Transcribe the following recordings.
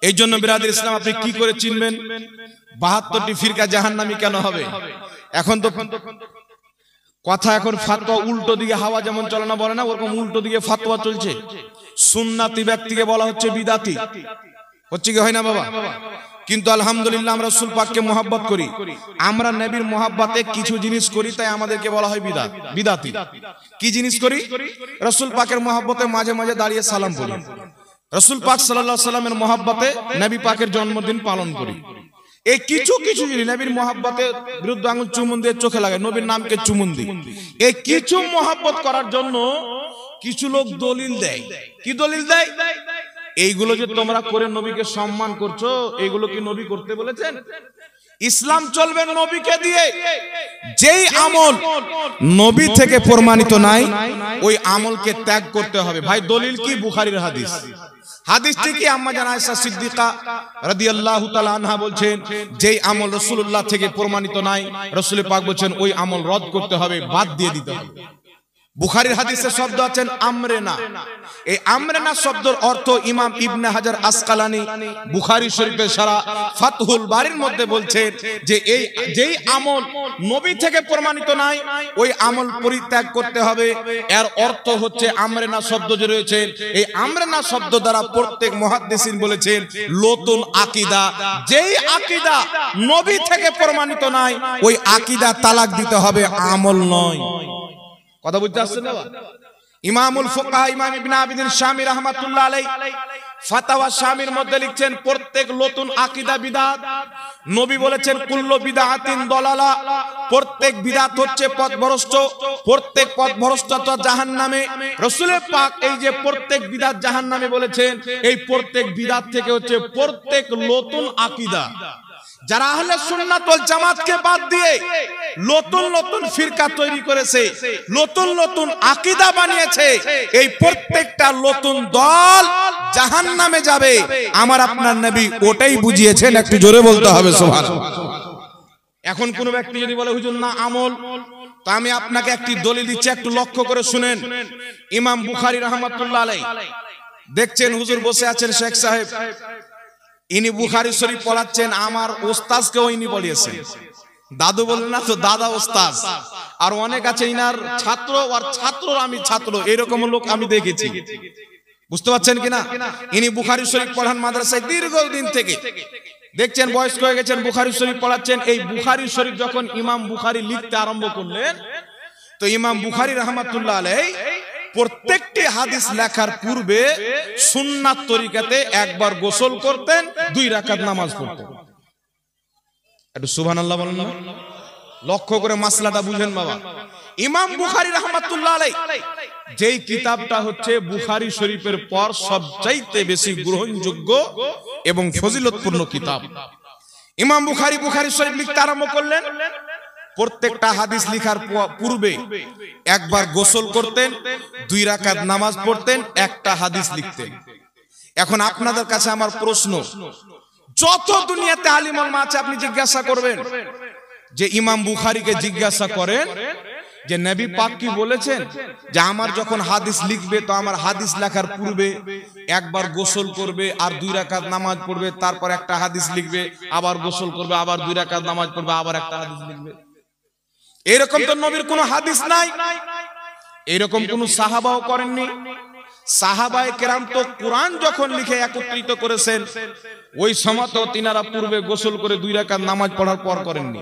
এই জন্য বিরাদর ইসলাম আপনি কি করে চিনবেন 72টি ফিরকা জাহান্নামী কেন হবে? এখন তো কথা, এখন ফাতোয়া উল্টো দিকে হাওয়া যেমন চলে না বলে না, ওরকম উল্টো দিকে ফাতোয়া চলছে। সুন্নাতি ব্যক্তিকে বলা হচ্ছে বিদাতি, হচ্ছে কি হয় না বাবা? কিন্তু আলহামদুলিল্লাহ আমরা রাসূল পাককে মহব্বত করি, আমরা নবীর মহব্বতে কিছু জিনিস করি, তাই আমাদেরকে বলা হয় বিদাতি। কি জিনিস করি? রাসূল পাকের মহব্বতে মাঝে মাঝে দাঁড়িয়ে সালাম পড়ি, রাসূল পাক সাল্লাল্লাহু আলাইহি সাল্লামের মহব্বতে নবী পাকের জন্মদিন পালন করি। এই কিছু কিছু জিনিস নবীর মহব্বতে বিরুদ্ধ আঙুল চুমুন দিয়ে চোখে লাগে, নবীর নামকে চুমুন দিই। এই কিছু মহব্বত করার জন্য কিছু লোক দলিল দেয়। কি দলিল দেয়? এইগুলো যে তোমরা করে নবীকে সম্মান করছো, এইগুলো কি নবী করতে বলেছেন? ইসলাম চলবে নবীকে দিয়ে। যেই আমল নবী থেকে প্রমাণিত নাই, ওই আমলকে ত্যাগ করতে হবে। ভাই দলিল কি? বুখারীর হাদিস। হাদিসটি কি? আম্মা জান আয়েশা সিদ্দিকা রাদিয়াল্লাহু তাআলা আনহা বলছেন, যেই আমল রাসূলুল্লাহ থেকে প্রমাণিত নাই, রাসূল পাক বলেছেন ওই আমল রদ করতে হবে, বাদ দিয়ে দিতে হবে। বুখারীর হাদিসে শব্দ আছেন আমরেনা। এই আমরেনা শব্দের অর্থ ইমাম ইবনে হাজার আসকালানি বুখারী শরীফের সারা ফাতহুল বারীর মধ্যে বলছেন যে এই যেই আমল নবী থেকে প্রমাণিত নাই, ওই আমল পরিত্যাগ করতে হবে। এর অর্থ হচ্ছে আমরেনা শব্দ যে রয়েছে, এই আমরেনা শব্দ দ্বারা প্রত্যেক মুহাদ্দিসিন বলেছেন নতুন আকীদা। যেই আকীদা নবী থেকে প্রমাণিত নাই, ওই আকীদা তালাক দিতে হবে, আমল নয়। কথা বুঝতে আসছে না? ইমামুল ফুকাহা ইমাম ইবনে আবিদিন শামী রাহমাতুল্লাহ আলাইহি ফাতাওয়া শামীর মধ্যে লিখছেন, প্রত্যেক নতুন আকীদা বিদআত। নবী বলেছেন কুল্লু বিদআতিন দালালা, প্রত্যেক বিদআত হচ্ছে পথভ্রষ্ট, প্রত্যেক পথভ্রষ্টতা জাহান্নামে। রাসূল পাক এই যে প্রত্যেক বিদআত জাহান্নামে বলেছেন, এই প্রত্যেক বিদআত থেকে হচ্ছে প্রত্যেক নতুন আকীদা। যারা আহলে সুন্নাত ওয়াল জামাতকে বাদ দিয়ে নতুন নতুন ফিরকা তৈরি করেছে, নতুন নতুন আকীদা বানিয়েছে, এই প্রত্যেকটা নতুন দল জাহান্নামে যাবে। আমার আপনার নবী ওটাই বুঝিয়েছেন, একটু জোরে বলতে হবে সুবহানাল্লাহ। এখন কোন ব্যক্তি যদি বলে হুজুর না আমল, তো আমি আপনাকে একটি দলিল দিচ্ছি, একটু লক্ষ্য করে শুনেন। ইমাম বুখারী রাহমাতুল্লাহ আলাইহি দেখছেন হুজুর বসে আছেন, শেখ সাহেব, ইনি বুখারী শরীফ পড়াচ্ছেন, আমার ওস্তাদকেও ইনি পড়িয়েছেন। দাদু বলেন না তো, দাদা ওস্তাদ। আর অনেক আছে ইনার ছাত্র, আর ছাত্র আমি ছাত্র, এরকম লোক আমি দেখেছি। বুঝতে পারছেন কিনা? ইনি বুখারী শরীফ পড়ান মাদ্রাসায় দীর্ঘদিন থেকে, দেখছেন বয়স্ক হয়ে গেছেন, বুখারী শরীফ পড়াচ্ছেন। এই বুখারী শরীফ যখন ইমাম বুখারী লিখতে আরম্ভ করলেন, তো ইমাম বুখারী রাহমাতুল্লাহ আলাইহি প্রত্যেকটি হাদিস লেখার পূর্বে সুন্নাত তরিকাতে একবার গোসল করতেন, 2 রাকাত নামাজ পড়তেন। একটু সুবহানাল্লাহ বলেন না? লক্ষ্য করে মাসলাটা বুঝেন বাবা। ইমাম বুখারী রাহমাতুল্লাহ আলাইহি যেই কিতাবটা হচ্ছে বুখারী শরীফের পর সবচাইতে বেশি গ্রহণযোগ্য এবং ফজিলতপূর্ণ কিতাব, ইমাম বুখারী শরীফ লিখতে আরম্ভ করলেন। প্রত্যেকটা হাদিস লেখার পূর্বে একবার গোসল করতেন, 2 রাকাত নামাজ পড়তেন, একটা হাদিস লিখতেন। এখন আপনাদের কাছে আমার প্রশ্ন, যত দুনিয়াতে আলিম ওলামা আছে আপনি জিজ্ঞাসা করবেন, যে ইমাম বুখারীকে জিজ্ঞাসা করেন যে নবী পাক কি বলেছেন যে আমার যখন হাদিস লিখবে, তো আমার হাদিস লেখার পূর্বে একবার গোসল করবে আর 2 রাকাত নামাজ পড়বে, তারপর একটা হাদিস লিখবে, আবার গোসল করবে, আবার 2 রাকাত নামাজ পড়বে, আবার একটা হাদিস লিখবে। এরকম তো নবীর কোনো হাদিস নাই, এরকম কোন সাহাবাও করেননি। সাহাবায়ে কেরাম তো কোরআন যখন লিখে একত্রিত করেছেন, ওই সময় তো তিনারা পূর্বে গোসল করে 2 রাকাত নামাজ পড়ার পর করেননি।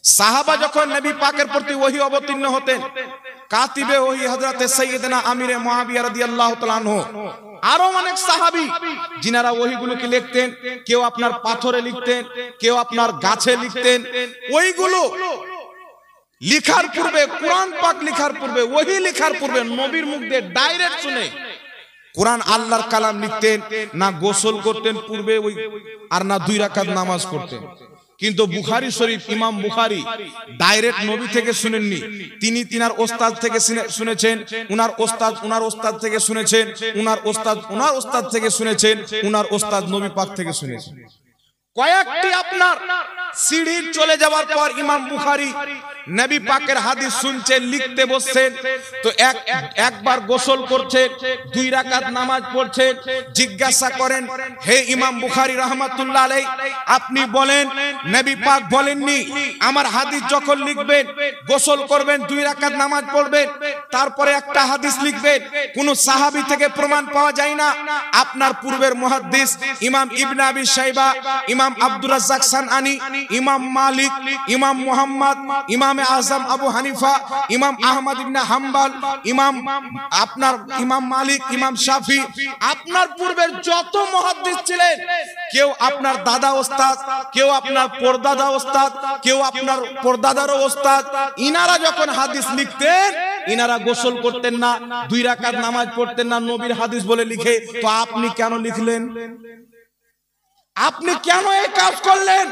সাহাবা যখন নবী পাকের প্রতি ওহী অবতীর্ণ হতেন, কাতিবে ওহী হযরতে সাইয়েদনা আমিরে মুআবিয়া রাদিয়াল্লাহু তাআলা আনহু, আরো অনেক সাহাবী যিনারা ওহীগুলোকে লিখতেন, কেউ আপনার পাথরে লিখতেন, কেউ আপনার গাছে লিখতেন। ওইগুলো লিখার পূর্বে, কোরআন পাক লিখার পূর্বে, ওহী লিখার পূর্বে নবীর মুখ দিয়ে ডাইরেক্ট শুনে কোরআন আল্লাহর কালাম লিখতেন না, গোসল করতেন পূর্বে ওই, আর না 2 রাকাত নামাজ পড়তেন। কিন্তু বুখারী শরীফ ইমাম বুখারী ডাইরেক্ট নবী থেকে শুনেননি, তিনি তিনার ওস্তাদ থেকে শুনেছেন, উনার ওস্তাদ থেকে শুনেছেন, উনার ওস্তাদ থেকে শুনেছেন, উনার ওস্তাদ নবী পাক থেকে শুনেছেন। কয়েকটি আপনার সিঁড়ি চলে যাওয়ার পর ইমাম বুখারী নবী পাকের হাদিস শুনছেন, লিখতে বসছেন। তো একবার গোসল করছেন, 2 রাকাত নামাজ পড়ছেন। জিজ্ঞাসা করেন, হে ইমাম বুখারী রাহমাতুল্লাহ আলাইহি, আপনি বলেন নবী পাক বলেননি আমার হাদিস যখন লিখবেন গোসল করবেন, 2 রাকাত নামাজ পড়বেন, তারপরে একটা হাদিস লিখবেন? কোন সাহাবী থেকে প্রমাণ পাওয়া যায় না। আপনার পূর্বের মুহাদ্দিস ইমাম ইবনে আবি শাইবা, ইমাম আব্দুর রাজ্জাক সানআনী, ইমাম মালিক, ইমাম মুহাম্মদ, ইমাম আযম আবু হানিফা, ইমাম আহমদ ইবনে হাম্বল, ইমাম মালিক, ইমাম শাফি, আপনার পূর্বের যত মুহাদ্দিস ছিলেন, কেউ আপনার দাদা ওস্তাদ, কেউ আপনার পরদাদা ওস্তাদ, কেউ আপনার পরদাদারও ওস্তাদ, ইনারা যখন হাদিস লিখতেন ইনারা গোসল করতেন না, 2 রাকাত নামাজ পড়তেন না, নবীর হাদিস বলে লিখে। তো আপনি কেন লিখলেন? আপনি কেন এই কাজ করলেন?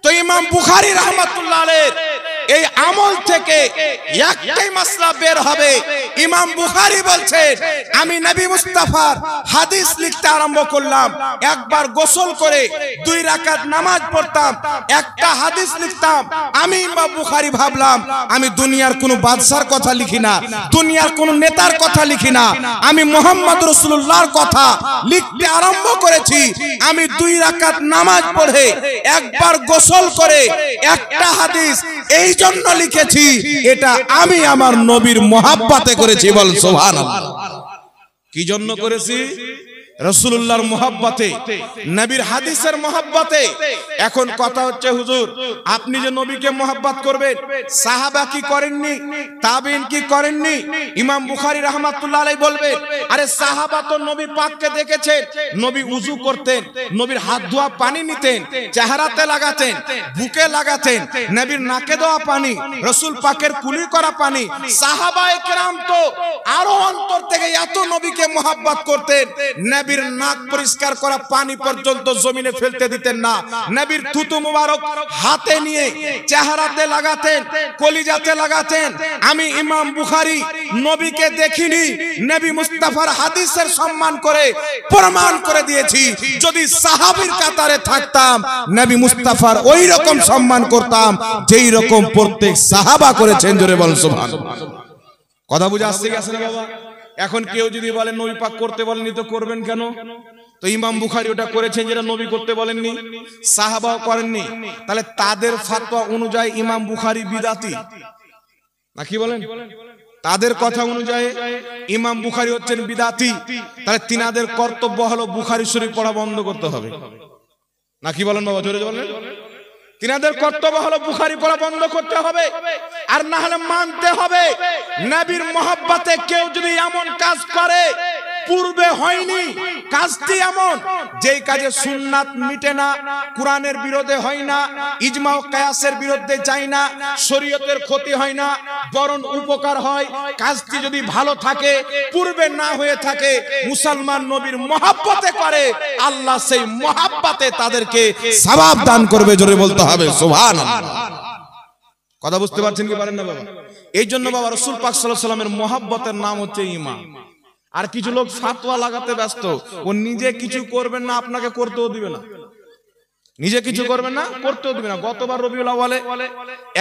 তো ইমাম বুখারী রাহমাতুল্লাহ আলাইহি এই আমল থেকে একটাই মাসলা বের হবে। ইমাম বুখারী বলছেন, আমি নবী মুস্তাফার হাদিস লিখতে আরম্ভ করলাম, একবার গোসল করে 2 রাকাত নামাজ পড়তাম, একটা হাদিস লিখতাম। আমি ইমাম বুখারী ভাবলাম আমি দুনিয়ার কোনো বাদশার কথা লিখি না, দুনিয়ার কোনো নেতার কথা লিখি না, আমি মুহাম্মদ রাসূলুল্লাহর কথা লিখতে আরম্ভ করেছি। আমি 2 রাকাত নামাজ পড়ে একবার গোসল করে একটা হাদিস এই জন্য লিখেছি, এটা আমি আমার নবীর মহব্বতে করেছি। বল সুবহানাল্লাহ। কি জন্য করেছি? রাসূলুল্লাহর মহব্বতে, নবীর হাদিসের মহব্বতে। এখন কথা হচ্ছে, হুজুর আপনি যে নবীকে মহব্বত করবেন, সাহাবা কি করেননি? তাবিঈন কি করেননি? ইমাম বুখারী রাহমাতুল্লাহ আলাইহি বলবেন, আরে সাহাবা তো নবী পাককে দেখেছেন, নবী উযু করতেন, নবীর হাত ধোয়া পানি নিতেন, চেহারাতে লাগাতেন, বুকে লাগাতেন, নবীর নাকে দেওয়া পানি, রাসূল পাকের কুলি করা পানি। সাহাবায়ে কেরাম তো আরো অন্তর থেকে এত নবীকে মহব্বত করতেন, নবীর নাক পরিষ্কার করা পানি পর্যন্ত জমিনে ফেলতে দিতেন না। নবীর থুতু মুবারক হাতে নিয়ে চেহারাতে লাগাতেন, কলিজাতে লাগাতেন। আমি ইমাম বুখারী নবীকে দেখিনি, নবী মুস্তাফার হাদিসের সম্মান করে প্রমাণ করে দিয়েছি। যদি সাহাবীর কাতারে থাকতাম, নবী মুস্তাফার ওই রকম সম্মান করতাম যেই রকম প্রত্যেক সাহাবা করেছেন। জোরে বল সুবহানাল্লাহ। কথা বুঝে আসছে কি আসে না বাবা? এখন কেউ যদি বলেন নবী পাক করতে বলেননি, তো করবেন কেন? তো ইমাম বুখারী ওটা করেছেন যেটা নবী করতে বলেননি, সাহাবাও করেননি, তাহলে তাদের ফতোয়া অনুযায়ী ইমাম বুখারী বিদআতি না? কি বলেন? তাদের কথা অনুযায়ী ইমাম বুখারী হচ্ছেন বিদআতি। তাহলে তিনাদের কর্তব্য হলো বুখারী শরীফ পড়া বন্ধ করতে হবে, না কি বলেন বাবা? জোরে বলেন। তিনাদের কর্তব্য হলো বুখারী পড়া বন্ধ করতে হবে, আর না হলে মানতে হবে নবীর মহব্বতে কেউ যদি এমন কাজ করে পূর্বে হয়নি, কাজটি এমন যেই কাজে সুন্নাত মিটে না, কোরআনের বিরোধে হয় না, ইজমা ও কিয়াসের বিরুদ্ধে যায় না, শরীয়তের ক্ষতি হয় না, বরং উপকার হয়, কাজটি যদি ভালো থাকে, পূর্বে না হয়ে থাকে, মুসলমান নবীর মহব্বতে করে, আল্লাহ সেই মহব্বতে তাদেরকে সওয়াব দান করবে। জোরে বলতে হবে সুবহানাল্লাহ। কথা বুঝতে পারছেন কি পারেন না বাবা? এই জন্য বাবা রাসূল পাক সাল্লাল্লাহু আলাইহি ওয়াসাল্লামের মহব্বতের নাম হচ্ছে ঈমান। আর কিছু লোক ফাতোয়া লাগাতে ব্যস্ত, ও নিজে কিছু করবেন না, আপনাকে করতেও দিবে না, নিজে কিছু করবেন না, করতেও দিবে না। গতবার রবিউল আউয়ালে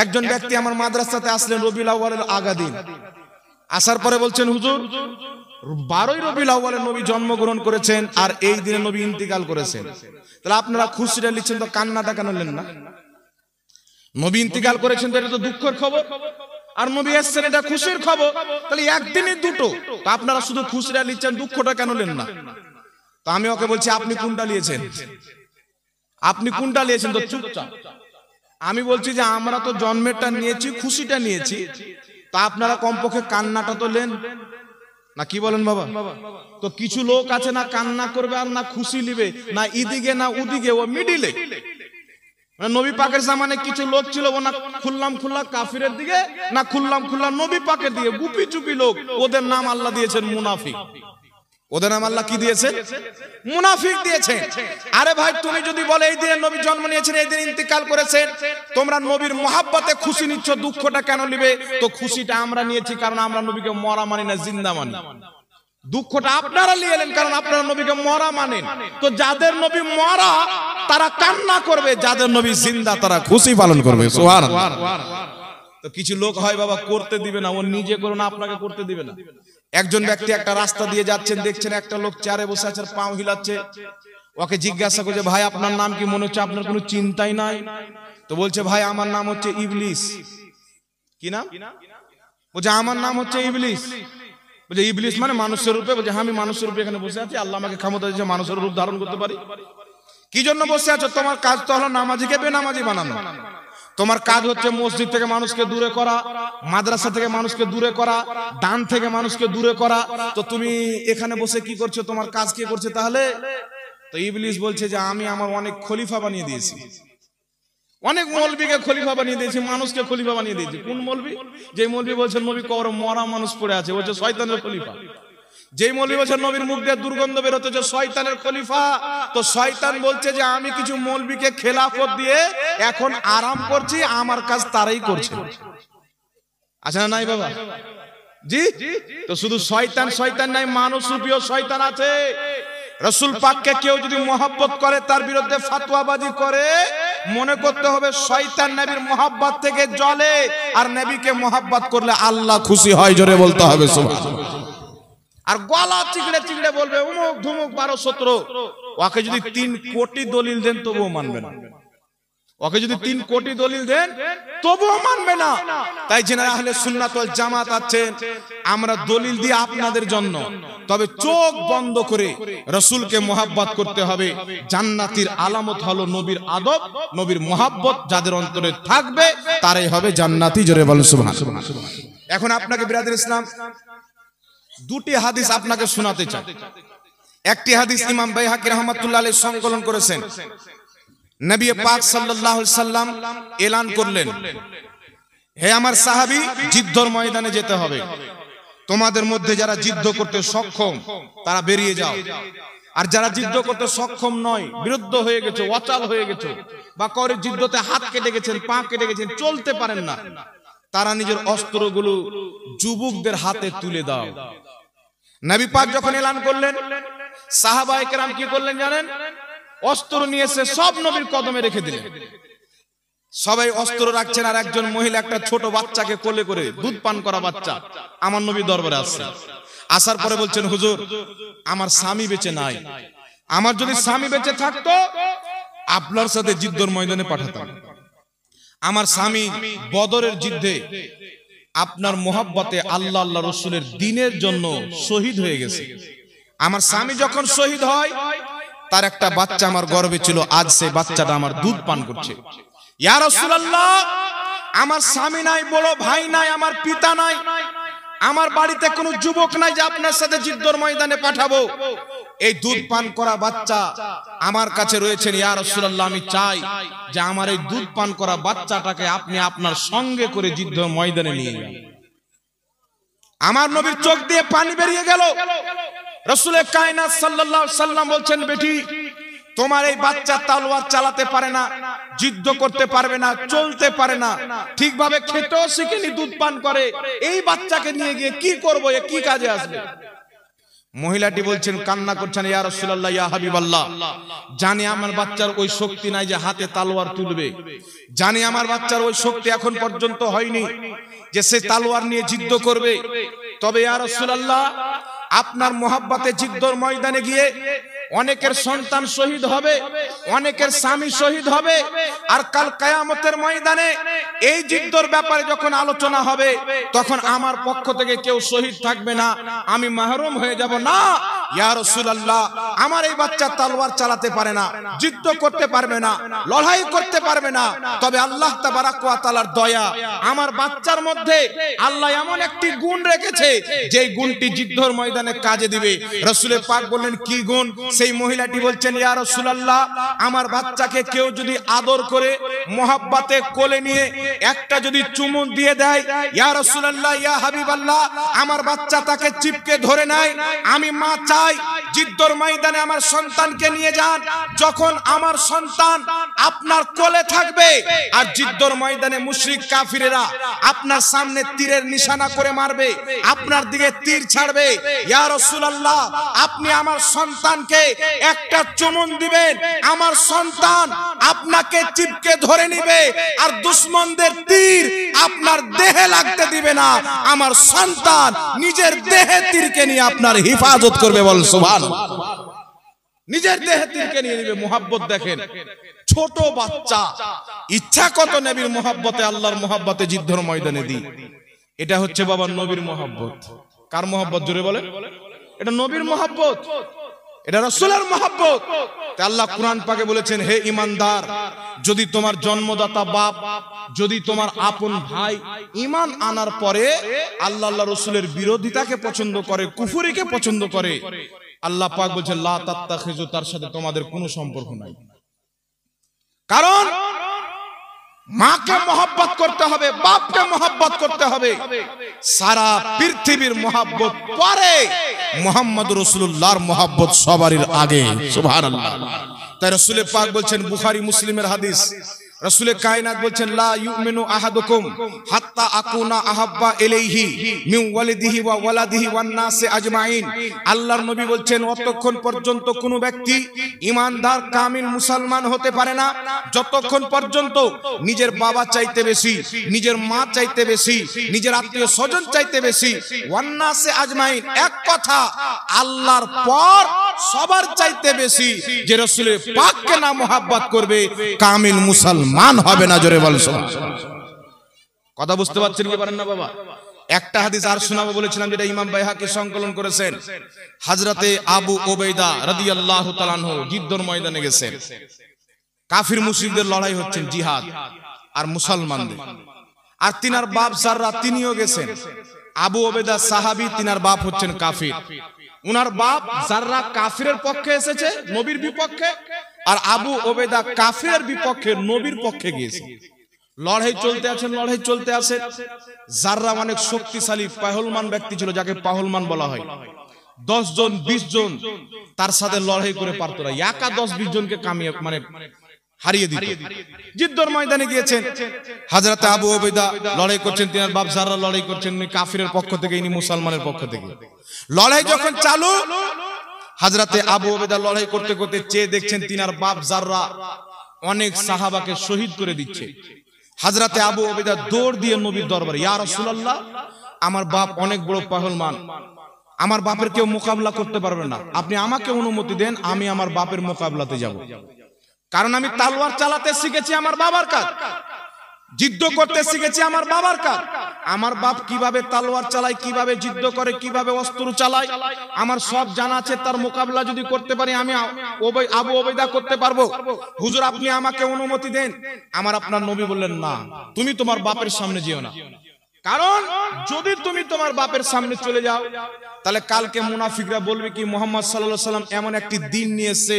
একজন ব্যক্তি আমার মাদ্রাসাতে আসলেন, রবিউল আউয়ালের আগা দিন আসার পরে বলছেন, হুজুর 12ই রবিউল আউয়ালে নবী জন্মগ্রহণ করেছেন আর এই দিনে নবী ইন্তিকাল করেছেন, তাহলে আপনারা খুশিটা লিখছেন, তো কান্নাটা কেন নেন না? নবী ইন্তিকাল করেছেন তো এটা তো দুঃখের খবর, আর নবী এসেছেন এটা খুশির খবর, তাহলে একদিনই দুটো, তো আপনারা শুধু খুশিটা লিখছেন, দুঃখটা কেন নেন না? তো আমি ওকে বলছি, আপনি কোনটা নিয়েছেন? আপনি কোনটা নিয়েছেন? তো চুপচাপ। আমি বলছি যে আমরা তো জন্মেরটা নিয়েছি, খুশিটা নিয়েছি, তা আপনারা কমপক্ষে কান্নাটা তো নেন না, কি বলেন বাবা? তো কিছু লোক আছে না কান্না করবে আর না খুশি নিবে, না ইদিকে না উদিকে, ও মিডিলে। নবী পাকের জামানে কিছু লোক ছিল, ও না খুললাম খুল্লা কাফিরের দিকে, না খুললাম খুল্লা নবী পাকের দিকে, গুপি চুপি লোক। ওদের নাম আল্লাহ দিয়েছেন মুনাফিক। ওদের নাম আল্লাহ কি দিয়েছেন? মুনাফিক দিয়েছেন। আরে ভাই, তুমি যদি বলে এই দিনে নবী জন্ম নিয়েছেন, এই দিন ইন্তিকাল করেছেন, তোমরা নবীর মহব্বতে খুশি নিচ্ছ, দুঃখটা কেন নিবে? তো খুশিটা আমরা নিয়েছি কারণ আমরা নবীকে মরা মানি না, জিন্দা মানি। দুঃখটা আপনারা নিয়ে এলেন কারণ আপনারা নবীকে মরা মানেন। তো যাদের নবী মরা, তারা কান্না করবে, যাদের নবী জিন্দা তারা খুশি পালন করবে। সুবহানাল্লাহ। তো কিছু লোক হয় বাবা করতে দিবে না, ও নিজে করো না, আপনাকে করতে দিবে না। একজন ব্যক্তি একটা রাস্তা দিয়ে যাচ্ছেন, দেখছেন একটা লোক চেয়ারে বসে আছে, পাও হিলাচ্ছে। ওকে জিজ্ঞাসা করছে, ভাই আপনার নাম কি? মনে হচ্ছে আপনার কোনো চিন্তাই নাই। তো বলছে, ভাই আমার নাম হচ্ছে ইবলিস। কি নাম? বলছে আমার নাম হচ্ছে ইবলিস। বলছে ইবলিস মানে মানুষের রূপে? বলছে আমি মানুষের রূপে এখানে বসে আছি, আল্লাহ আমাকে ক্ষমতা দিয়েছে মানুষের রূপ ধারণ করতে পারি। কি জন্য বসে আছো? তোমার কাজ তো হলো নামাজিকে বেনামাজি বানানো। তোমার কাজ হচ্ছে মসজিদ থেকে মানুষকে দূরে করা, মাদ্রাসা থেকে মানুষকে দূরে করা, দান থেকে মানুষকে দূরে করা। তো তুমি এখানে বসে কি করছো? তোমার কাজ কে করছে তাহলে? তো ইবলিস বলছে যে আমি আমার অনেক খলিফা বানিয়ে দিয়েছি, অনেক মৌলবীকে খলিফা বানিয়ে দিয়েছি, মানুষকে খলিফা বানিয়ে দিয়েছি। কোন মৌলবী? যে মৌলবী বলছেন নবী কবরে মরা মানুষ পড়ে আছে, বলছে শয়তানের খলিফা। যেই মৌলবী বলছেন নবীর মুখ দিয়ে দুর্গন্ধ বের হচ্ছে, যে শয়তানের খলিফা। তো শয়তান বলছে যে আমি কিছু মৌলবীকে খেলাফত দিয়ে এখন আরাম করছি, আমার কাজ তারাই করছে। আচ্ছা না নাই বাবা? জি। তো শুধু শয়তান শয়তান নাই, মানুষ রূপীয় শয়তান আছে। রাসূল পাককে কেউ যদি মহব্বত করে, তার বিরুদ্ধে ফতোয়াবাজি করে, মনে করতে হবে শয়তান নবীর মহব্বত থেকে জ্বলে, আর নবীকে মহব্বত করলে আল্লাহ খুশি হয়। জোরে বলতে হবে সুবহানাল্লাহ। আর গলা চিকড়ে চিকড়ে বলবে উমুক ধুমুক 12-17। ওকে যদি 3 কোটি দলিল দেন তবুও মানবে না। ওকে যদি 3 কোটি দলিল দেন তবুও মানবে না। তাই যারা আহলে সুন্নাত ওয়াল জামাত আছেন, আমরা দলিল দিই আপনাদের জন্য, তবে চোখ বন্ধ করে রাসূলকে মহব্বত করতে হবে। জান্নাতীর আলামত হলো নবীর আদব, নবীর মহব্বত যাদের অন্তরে থাকবে তারাই হবে জান্নাতি। জোরে বলেন সুবহানাল্লাহ। এখন আপনাকে বিরাদর ইসলাম দুটি হাদিস আপনাকে শোনাতে চাই। একটি হাদিস ইমাম বাইহাকী রাহমাতুল্লাহ আলাইহি সংকলন করেছেন। নবী পাক সাল্লাল্লাহু আলাইহি সাল্লাম এলান করলেন, হে আমার সাহাবী, যুদ্ধের ময়দানে যেতে হবে। তোমাদের মধ্যে যারা যুদ্ধ করতে সক্ষম তারা বেরিয়ে যাও, আর যারা যুদ্ধ করতে সক্ষম নয়, বিরুদ্ধ হয়ে গেছে, অচল হয়ে গেছে, বা কারোর যুদ্ধতে হাত কেটে গেছেন, পা কেটে গেছেন, চলতে পারেন না, তারা নিজের অস্ত্রগুলো যুবকদের হাতে তুলে দাও। নবী পাক যখন এলান করলেন, সাহাবায়ে কেরাম কি করলেন জানেন? অস্ত্র নিয়ে এসে সব নবীর কদমে রেখে দিলেন। সবাই অস্ত্র রাখছেন, আর একজন মহিলা একটা ছোট বাচ্চাকে কোলে করে, দুধ পান করা বাচ্চা, আমার নবী দরবারে আসছে। আসার পরে বলছেন, হুজুর আমার স্বামী বেঁচে নাই, আমার যদি স্বামী বেঁচে থাকতো আপনার সাথে যুদ্ধের ময়দানে পাঠাতাম। আমার স্বামী বদরের যুদ্ধে আপনার মোহাব্বতে আল্লাহ আল্লাহ রাসূলের দ্বীনের জন্য শহীদ হয়ে গেছে। আমার স্বামী যখন শহীদ হয়, তার একটা বাচ্চা আমার গর্ভে ছিল, আজ সেই বাচ্চাটা আমার দুধ পান করছে। ইয়া রাসূলুল্লাহ, আমার স্বামী নাই, বড় ভাই নাই, আমার পিতা নাই, আমার বাড়িতে কোনো যুবক নাই যে আপনার সাথে যুদ্ধের ময়দানে পাঠাবো। এই দুধ পান করা বাচ্চা আমার কাছে রয়েছেন। ইয়া রাসূলুল্লাহ, আমি চাই যে আমার এই দুধ পান করা বাচ্চাটাকে আপনি আপনার সঙ্গে করে যুদ্ধের ময়দানে নিয়ে যান। আমার নবীর চোখ দিয়ে পানি বেরিয়ে গেল। রাসূলে কায়নাত সাল্লাল্লাহু আলাইহি সাল্লাম বলছেন, বেটি তোমার এই বাচ্চা তলোয়ার চালাতে পারে না, যুদ্ধ করতে পারবে না, চলতে পারে না, ঠিকভাবে খেতেও শিখেনি, দুধ পান করে, এই বাচ্চাকে নিয়ে গিয়ে কি করব, এ কি কাজে আসবে? মহিলাটি বলছেন, কান্না করছেন, ইয়া রাসূলুল্লাহ, ইয়া হাবিবাল্লাহ, জানি আমার বাচ্চার ওই শক্তি নাই যে হাতে তলোয়ার তুলবে, জানি আমার বাচ্চার ওই শক্তি এখন পর্যন্ত হয়নি যে সে তলোয়ার নিয়ে যুদ্ধ করবে। তবে ইয়া রাসূলুল্লাহ, আপনার মোহাব্বতে যুদ্ধের ময়দানে গিয়ে অনেকের সন্তান শহীদ হবে, অনেকের স্বামী শহীদ হবে, আর কাল কিয়ামতের ময়দানে এই যুদ্ধের ব্যাপারে যখন আলোচনা হবে, তখন আমার পক্ষ থেকে কেউ শহীদ থাকবে না, আমি মাহরুম হয়ে যাব। না ইয়া রাসূলুল্লাহ, আমার এই বাচ্চা তলোয়ার চালাতে পারে না, যুদ্ধ করতে পারবে না, লড়াই করতে পারবে না, তবে আল্লাহ তাবারাক ওয়া তাআলার দয়া, আমার বাচ্চার মধ্যে আল্লাহ এমন একটি গুণ রেখেছে যেই গুণটি যুদ্ধের ময়দানে কাজে দিবে। রাসূলে পাক বললেন, কি গুণ? সেই মহিলাটি বলছেন, ইয়া রাসূলুল্লাহ, আমার বাচ্চাকে কেউ যদি আদর করে মোহাব্বতে কোলে নিয়ে একটা যদি চুমু দিয়ে দেয়, ইয়া রাসূলুল্লাহ, ইয়া হাবিবাল্লাহ, আমার বাচ্চা তাকে চিপকে ধরে নেয়, আমি মা চাই জিদ্দর ময়দানে আমার সন্তানকে নিয়ে যান। যখন আমার সন্তান আপনার কোলে থাকবে আর জিদ্দর ময়দানে মুশরিক কাফিরেরা আপনার সামনে তীরের নিশানা করে মারবে, আপনার দিকে তীর ছাড়বে, ইয়া রাসূলুল্লাহ আপনি আমার সন্তানকে একটা চুমুন দিবেন, আমার সন্তান আপনাকে চিপকে ধরে নিবে আর দুশমনদের তীর আপনার দেহে লাগতে দিবে না। আমার সন্তান নিজের দেহে তীরকে নিয়ে আপনার হিফাজত করবে, বল সুবহানাল্লাহ। নিজের দেহে তীরকে নিয়ে নিবে। মুহাব্বত দেখেন, ছোট বাচ্চা ইচ্ছা কত নবীর মুহাব্বতে, আল্লাহর মুহাব্বতে জিদ্দর ময়দানে দি। এটা হচ্ছে বাবা নবীর মুহাব্বত। কার মুহাব্বত জোরে বলেন? এটা নবীর মুহাব্বত, এটা রাসূলের মুহাব্বত। তাই আল্লাহ কুরআন পাকে বলেছেন, হে ঈমানদার, যদি তোমার জন্মদাতা বাপ, যদি তোমার আপন ভাই ঈমান আনার পরে আল্লাহ আল্লাহ রাসূলের বিরোধিতাকে পছন্দ করে, কুফরিকে পছন্দ করে, আল্লাহ পাক বলেছেন লা তাত্তাখিযু, তার সাথে তোমাদের কোনো সম্পর্ক নাই। কারণ মাকে মহব্বত করতে হবে, বাপকে মহব্বত করতে হবে। সারা পৃথিবীর মহব্বত পরে, মুহাম্মদ রাসূলুল্লাহর মহব্বত সবারই আগে। সুবহানাল্লাহ। তাই রাসূল পাক বলছেন, বুখারী মুসলিমের হাদিস, রাসূলে কায়নাত বলছেন লা ইউমিনু আহাদুকুম হাত্তা আকুনা আহাব্বা ইলাইহি মিন ওয়ালিদিহি ওয়া ওয়ালাদিহি ওয়ান নাসি আজমাইন। আল্লাহর নবী বলছেন অতক্ষণ পর্যন্ত কোন ব্যক্তি ঈমানদার কামিল মুসলমান হতে পারে না যতক্ষণ পর্যন্ত নিজের বাবা চাইতে বেশি, নিজের মা চাইতে বেশি, নিজের আত্মীয় স্বজন চাইতে বেশি, ওয়ান নাসি আজমাইন, এক কথা আল্লাহর পর সবার চাইতে বেশি যে রাসূলের পাককে না মুহাব্বত করবে, কামিল মুসলমান হবে না। জোরে বল সুবহানাল্লাহ। কথা বুঝতে পারছেন কি পারেন না বাবা? একটা হাদিস আর শোনাবো বলেছিলাম, যেটা ইমাম বাইহাকি সংকলন করেছেন। হযরতে আবু উবাইদা রাদিয়াল্লাহু তাআলা আনহু জিদ্দর ময়দানে গেছেন। কাফির মুশরিকদের লড়াই হচ্ছে, জিহাদ আর মুসলমানদের। আর তিনার বাপ জাররা তিনিও গেছেন। আবু উবাইদা সাহাবী, তিনার বাপ হচ্ছেন কাফির। উনার বাপ জাররা কাফিরের পক্ষে এসেছে, নবীর বিপক্ষে, আর আবু উবাইদা কাফিরের বিপক্ষে, নবীর পক্ষে গিয়েছে। লড়াই চলতে আছে, লড়াই চলতে আছে। জাররা অনেক শক্তিশালী পাহলমান ব্যক্তি ছিল, যাকে পাহলমান বলা হয়। 10 জন 20 জন তার সাথে লড়াই করে পারত না, একা 10-20 জনকে কামিয়ে মানে হারিয়ে দিত। জিদ্দর ময়দানে গিয়েছেন হযরত আবু উবাইদা, লড়াই করছেন। তিনার বাপ জাররা লড়াই করছেন, উনি কাফিরের পক্ষ থেকে, ইনি মুসলমানের পক্ষ থেকে। লড়াই যখন চালু, হযরতে আবু উবাইদা লড়াই করতে করতে চেয়ে দেখছেন তিনার বাপ জাররা অনেক সাহাবাকে শহীদ করে দিচ্ছে। হযরতে আবু উবাইদা দৌড় দিয়ে নবীর দরবারে, ইয়া রাসূলুল্লাহ আমার বাপ অনেক বড় পাহলমান, আমার বাপের কেউ মোকাবিলা করতে পারবে না, আপনি আমাকে অনুমতি দেন, আমি আমার বাপের মোকাবিলাতে যাব। কারণ আমি তালোয়ার চালাতে শিখেছি আমার বাবার কাজ, যুদ্ধ করতে শিখেছি আমার বাবার কাজ। আমার বাপ কিভাবে তালোয়ার চালায়, কিভাবে যুদ্ধ করে, কিভাবে অস্ত্র চালায়, আমার সব জানা আছে। তার মোকাবিলা যদি করতে পারি আমি আবু উবাইদা করতে পারবো। হুজুর আপনি আমাকে অনুমতি দেন। আমার আপনার নবী বললেন, না, তুমি তোমার বাপের সামনে যেও না। কারণ যদি তুমি তোমার বাপের সামনে চলে যাও, তাহলে কালকে মুনাফিকরা বলবে কি মুহাম্মদ সাল্লাল্লাহু আলাইহি ওয়াসাল্লাম এমন একটি দিন নিয়ে এসে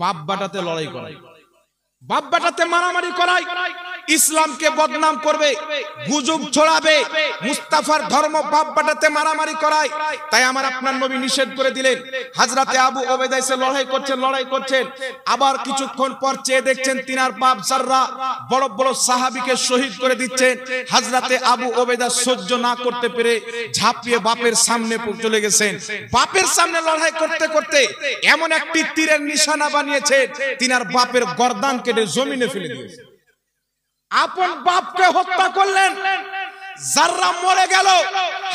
বাপ বাটাতে লড়াই করায়, বাপ বাটাতে মারামারি করায়, ইসলামকে বদনাম করবে, গুজব ছড়াবে, মুস্তাফার ধর্ম বাপ বাটাতে মারামারি করায়। তাই আমার আপনার নবী নিষেধ করে দিলেন। হযরতে আবু উবাইদা এসে লড়াই করছেন। আবার কিছুক্ষণ পর চেয়ে দেখছেন তিনার বাপ জাররা বড় বড় সাহাবীকে শহীদ করে দিচ্ছেন। হযরতে আবু উবাইদা সহ্য না করতে পেরে ঝাঁপিয়ে বাপের সামনে চলে গেছেন। বাপের সামনে লড়াই করতে করতে এমন একটি তীরের নিশানা বানিয়েছেন, তিনার বাপের গর্দান কেটে জমিনে ফেলে দিয়েছেন। আপন বাপকে হত্যা করলেন, জাররা মরে গেল।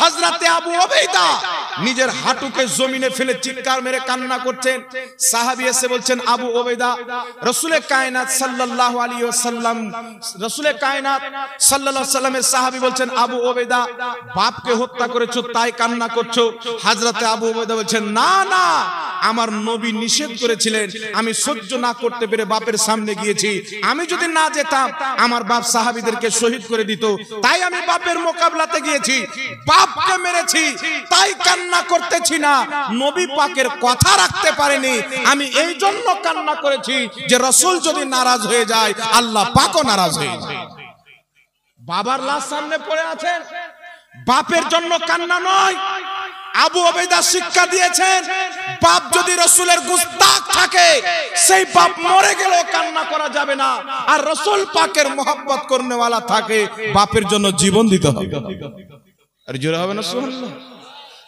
হযরতে আবু উবাইদা নিজের হাঁটুকে জমিনে ফেলে চিৎকার মেরে কান্না করছেন। সাহাবী এসে বলছেন, আবু উবাইদা, রাসূলে কায়নাত সাল্লাল্লাহু আলাইহি ওয়াসাল্লাম, রাসূলে কায়নাত সাল্লাল্লাহু আলাইহি ওয়াসাল্লামের সাহাবী বলছেন, আবু উবাইদা বাপকে হত্যা করেছো তাই কান্না করছো। হযরতে আবু উবাইদা বলছেন, না না, আমার নবী নিষেধ করেছিলেন, আমি সহ্য না করতে পেরে বাপের সামনে গিয়েছি। আমি যদি না যেতাম আমার বাপ সাহাবীদেরকে শহীদ করে দিত, তাই আমি বাপের মোকাবিলাতে গিয়েছি। বাপকে মেরেছি তাই কান্না করতেছি না, নবী পাকের কথা রাখতে পারেনি, আমি এই জন্য কান্না করেছি যে রাসূল যদি নারাজ হয়ে যায় আল্লাহ পাকও নারাজ হয়ে যায়। বাবার লাশ সামনে পড়ে আছেন, বাপের জন্য কান্না নয়, আবু ওবাইদা শিক্ষা দিয়েছেন, বাপ যদি রাসূলের গুস্তাখ থাকে সেই বাপ মরে গেলেও কান্না করা যাবে না, আর রাসূল পাকের মহব্বত করনেওয়ালা থাকে বাপের জন্য জীবন দিতে হবে। আর জোরে হবে না সুবহানাল্লাহ।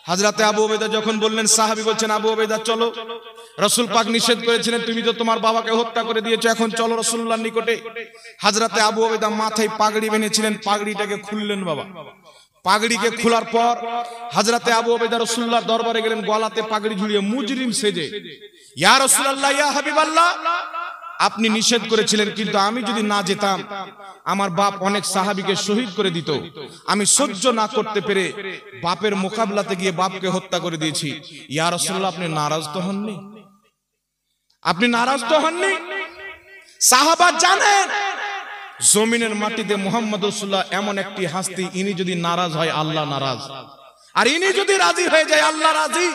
হযরতে আবু ওবাইদা যখন বললেন, সাহাবী বলছেন আবু ওবাইদা চলো, রাসূল পাক নিষেধ করেছিলেন তুমি তো তোমার বাবাকে হত্যা করে দিয়েছো, এখন চলো রাসূলুল্লাহর নিকটে। হযরতে আবু ওবাইদা মাথায় পাগড়ি বেঁধেছিলেন, পাগড়িটাকে খুললেন বাবা। পাগড়িকে খোলার পর হযরতে আবু ওবাইদা রাসূলুল্লাহর দরবারে গেলেন, গলাতে পাগড়ি ঝুলিয়ে মুজরিম সেজে। ইয়া রাসূলুল্লাহ, ইয়া হাবিবাল্লাহ, আপনি নিষেধ করেছিলেন, কিন্তু আমি যদি না যেতাম আমার বাপ অনেক সাহাবীকে শহীদ করে দিত, আমি সহ্য না করতে পেরে বাপের মোকাবিলাতে গিয়ে বাপকে হত্যা করে দিয়েছি। ইয়া রাসূলুল্লাহ, আপনি নারাজ তো হননি? আপনি নারাজ তো হননি? সাহাবা জানেন জমিনের মাটিতে মুহাম্মদ রাসূলুল্লাহ এমন একটি হাস্তি, ইনি যদি নারাজ হয় আল্লাহ নারাজ, আর ইনি যদি রাজি হয়ে যায় আল্লাহ রাজি।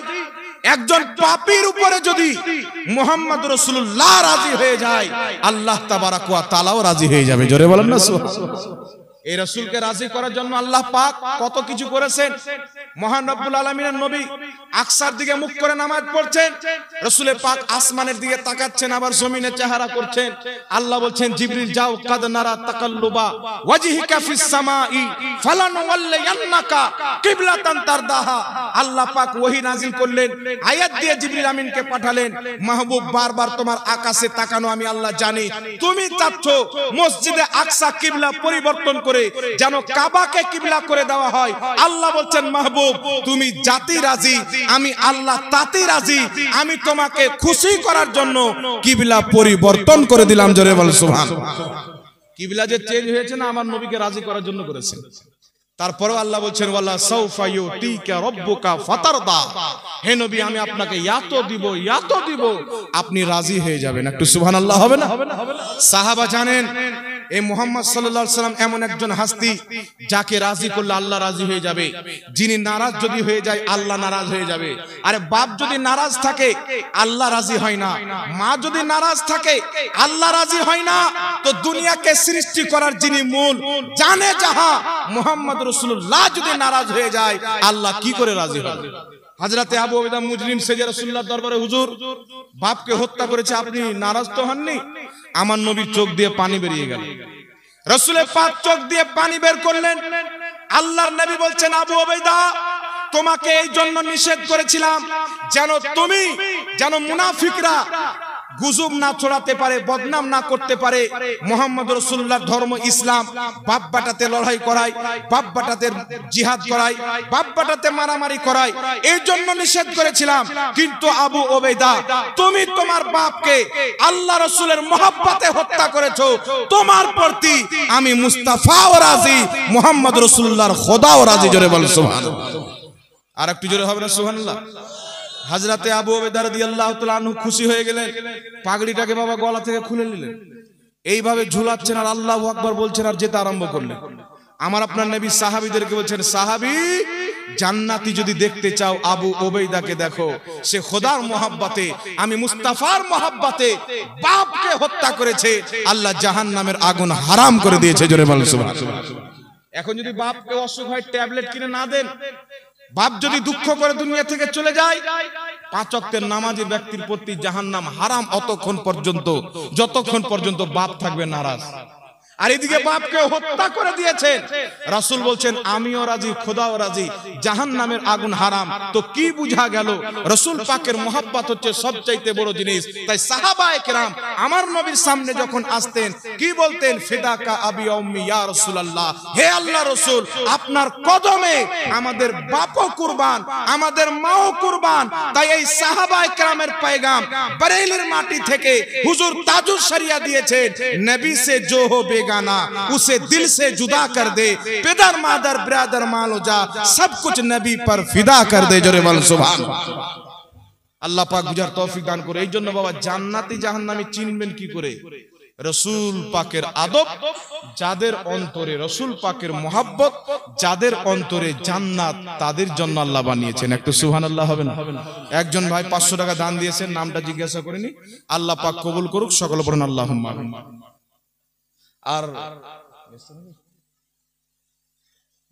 একজন পাপীর উপরে যদি মুহাম্মদ রাসূলুল্লাহ রাজি হয়ে যায়, আল্লাহ তাবারাক ওয়া তাআলাও রাজি হয়ে যাবে। জোরে বলেন না সুবহানাল্লাহ। এই রাসূলকে রাজি করার জন্য আল্লাহ পাক কত কিছু করেছেন। মহান রব্বুল আলামিনের নবী আকসার দিকে মুখ করে নামাজ পড়ছেন, রাসূল পাক আসমানের দিকে তাকাচ্ছেন, আবার জমিনে চেহারা করছেন। আল্লাহ বলছেন জিবরিল যাও, কাদ নারা তাকাল্লুবা ওয়াজহিকা ফিস সামাই ফালানুওয়াল্লিয়ান্নাকা কিবলাতান তারদাহা। আল্লাহ পাক ওহী নাযিল করলেন, আয়াত দিয়ে জিবরিল আমিনকে পাঠালেন, মাহবুব বারবার তোমার আকাশে তাকানো আমি আল্লাহ জানি, তুমি চাচ্ছ মসজিদে আকসা কিবলা পরিবর্তন করে যেন কাবাকে কিবলা করে দেওয়া হয়। আল্লাহ বলছেন মাহবুব তুমি জাতি রাজি, আমি আল্লাহ তাতে রাজি, আমি তোমাকে খুশি করার জন্য কিবলা পরিবর্তন করে দিলাম। জোরে বল সুবহানাল্লাহ। কিবলা যে চেঞ্জ হয়েছে না আমার নবীকে রাজি করার জন্য করেছেন। তারপরেও আল্লাহ বলছেন ওয়ালা সাউফা ইউতিকা রাব্বুকা ফাতারদা, হে নবী আমি আপনাকে এত দিব আপনি রাজি হয়ে যাবেন। একটু সুবহানাল্লাহ হবে না? সাহাবা জানেন এই মুহাম্মদ সাল্লাল্লাহু আলাইহি সাল্লাম এমন একজন হাস্তি যাকে রাজি করলে আল্লাহ রাজি হয়ে যাবে, যিনি নারাজ যদি হয়ে যায় আল্লাহ নারাজ হয়ে যাবে। আরে বাপ যদি নারাজ থাকে আল্লাহ রাজি হয় না, মা যদি নারাজ থাকে আল্লাহ রাজি হয় না, তো দুনিয়াকে সৃষ্টি করার যিনি মূল জানে যাহা মুহাম্মদ রাসূলুল্লাহ যদি নারাজ হয়ে যায় আল্লাহ কি করে রাজি হবে? হযরতে আবু ওবাইদা মুজরিম সেজে রাসূলুল্লাহর দরবারে, হুজুর বাপকে হত্যা করেছে, আপনি নারাজ তো হননি? আমার নবীর চোখ দিয়ে পানি বেরিয়ে গেল। রাসূলের পাক চোখ দিয়ে পানি বের করলেন। আল্লাহর নবী বলছেন আবু ওবাইদা তোমাকে এই জন্য নিষেধ করেছিলাম যেন মুনাফিকরা গুজব না ছড়াতে পারে, বদনাম না করতে পারে। মুহাম্মদ রাসূলুল্লাহর ধর্ম ইসলাম, বাপ বাটাতে লড়াই করায়, বাপ বাটাতে জিহাদ করায়, বাপ বাটাতে মারামারি করায়, এই জন্য নিষেধ করেছিলাম। কিন্তু আবু ওবাইদা তুমি তোমার বাপকে আল্লাহ রাসূলের মহব্বতে হত্যা করেছো, তোমার প্রতি আমি মুস্তাফাও রাজি, মুহাম্মদ রাসূলুল্লাহর খোদাও রাজি। জোরে বল সুবহানাল্লাহ। আর একটু জোরে হবে না সুবহানাল্লাহ? হযরতে আবু ওবাইদা রাদিয়াল্লাহু তাআলা আনহু খুশি হয়ে গেলেন, পাগড়িটাকে বাবা গলা থেকে খুলে নিলেন, এইভাবে ঝুলাচ্ছেন আর আল্লাহু আকবার বলছেন আর যেতে আরম্ভ করলেন। আমার আপনার নবী সাহাবীদেরকে বলছেন, সাহাবী জান্নাতি যদি দেখতে চাও আবু ওবাইদাকে দেখো, সে খোদার মহব্বতে, আমি মুস্তাফার মহব্বতে বাপকে হত্যা করেছে, আল্লাহ জাহান্নামের আগুন হারাম করে দিয়েছে। জোরে বলেন সুবহানাল্লাহ। এখন যদি বাপকে অসুখ হয় ট্যাবলেট কিনে না দেন, বাপ যদি দুঃখ করে দুনিয়া থেকে চলে যায়, 5 ওয়াক্তের নামাজি ব্যক্তির প্রতি জাহান্নাম হারাম অতক্ষণ পর্যন্ত যতক্ষণ পর্যন্ত বাপ থাকবে নারাজ। আর এদিকে বাপকে হত্যা করে দিয়েছেন, রাসূল বলছেন আমিও রাজি, খোদাও রাজি, জাহান্নামের আগুন হারাম। তো কি বুঝা গেল? রাসূল পাকের মহব্বত হচ্ছে সবচাইতে বড় জিনিস। তাই সাহাবায়ে কেরাম আমার নবীর সামনে যখন আসতেন কি বলতেন? ফিদাকা আবি উম্মি ইয়া রাসূলুল্লাহ, হে আল্লাহ রাসূল আপনার কদমে আমাদের বাপও কুরবান, আমাদের মাও কুরবান। তাই এই সাহাবায়ে কেরামের পয়গাম বরেলির মাটি থেকে হুজুর তাজুস শরিয়া দিয়েছেন, নবী সে जो हो गाना उसे दिल से जुदा कर दे, पिदर मादर ब्रदर मालो जा सब कुछ नबी पर फिदा कर दे। जोरे बोल सुभान আল্লাহ পাক বুঝার তৌফিক দান করে। এই জন্য বাবা জান্নাতি জাহান্নামী চিনবেন কি করে? রাসূল পাকের আদব যাদের অন্তরে, রাসূল পাকের মহব্বত যাদের অন্তরে, জান্নাত তাদের জন্য আল্লাহ বানিয়েছেন। একটু সুবহানাল্লাহ হবে না? একজন ভাই 500 টাকা দান দিয়েছেন, নামটা জিজ্ঞাসা করিনি, আল্লাহ পাক কবুল করুক, সকলে পড়ুন আল্লাহুম্মা আমিন। আর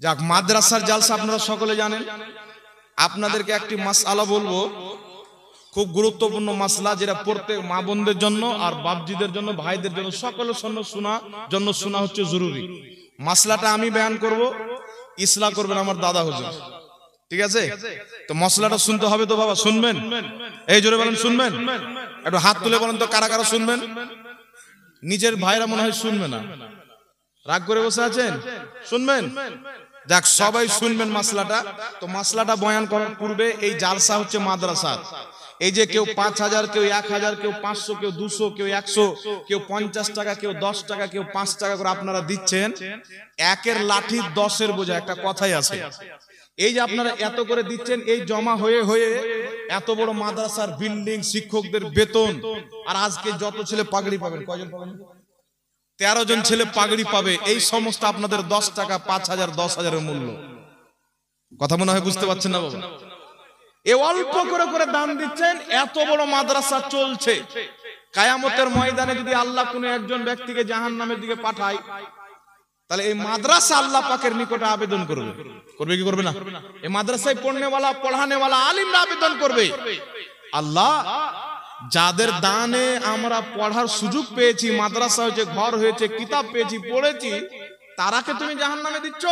যাক মাদ্রাসার জালসা আপনারা সকলে জানেন, আপনাদেরকে একটি মাসআলা বলবো, খুব গুরুত্বপূর্ণ মাসলা, যেটা প্রত্যেক মা বোনদের জন্য আর বাপজিদের জন্য, ভাইদের জন্য, সকলের জন্য শোনা হচ্ছে জরুরি। মাসলাটা আমি বয়ান করব, ইসলাহ করবেন আমার দাদা হুজুর, ঠিক আছে? তো মশলাটা শুনতে হবে তো বাবা, শুনবেন? এই জোরে বলেন শুনবেন? একটু হাত তুলে বলেন তো কারা কারা শুনবেন। নিজের ভাইরা মনে হয় শুনবে না, রাগ করে বসে আছেন? শুনবেন? যাক, সবাই শুনবেন মাসলাটা। তো মাসলাটা বয়ান করার পূর্বে, এই জালসা হচ্ছে মাদ্রাসা। এই যে কেউ 5,000, কেউ 1,000, কেউ 500, কেউ 200, কেউ 100, কেউ 50 টাকা, কেউ 10 টাকা, কেউ 5 টাকা করে আপনারা দিচ্ছেন, একের লাঠি 10-এর বোঝা, একটা কথাই আছে। এই যে আপনারা এত করে দিচ্ছেন, এই জমা হয়ে হয়ে এত বড় মাদ্রাসার বিল্ডিং, শিক্ষকদের বেতন, আর আজকে যত ছেলে পাগড়ি পাবেন, কয়জন পাবেন? 13 জন ছেলে পাগড়ি পাবে। এই সমস্ত আপনাদের 10 টাকা, 5,000, 10,000 এর মূল্য। কথা মনে হয় বুঝতে পারছেন না বাবা? এ অল্প করে করে দান দিচ্ছেন, এত বড় মাদ্রাসা চলছে। কিয়ামতের ময়দানে যদি আল্লাহ কোনো একজন ব্যক্তিকে জাহান্নামের দিকে পাঠায়, তাহলে এই মাদ্রাসা আল্লাহ পাকের নিকটে আবেদন করবে। করবে কি করবে না? এই মাদ্রাসায় পড়ানেওয়ালা আলিমরা আবেদন করবে, আল্লাহ, যাদের দানে আমরা পড়ার সুযোগ পেয়েছি, মাদ্রাসা হয়েছে, ঘর হয়েছে, কিতাব পেয়েছি, পড়েছি, তারাকে তুমি জাহান্নামে দিচ্ছ।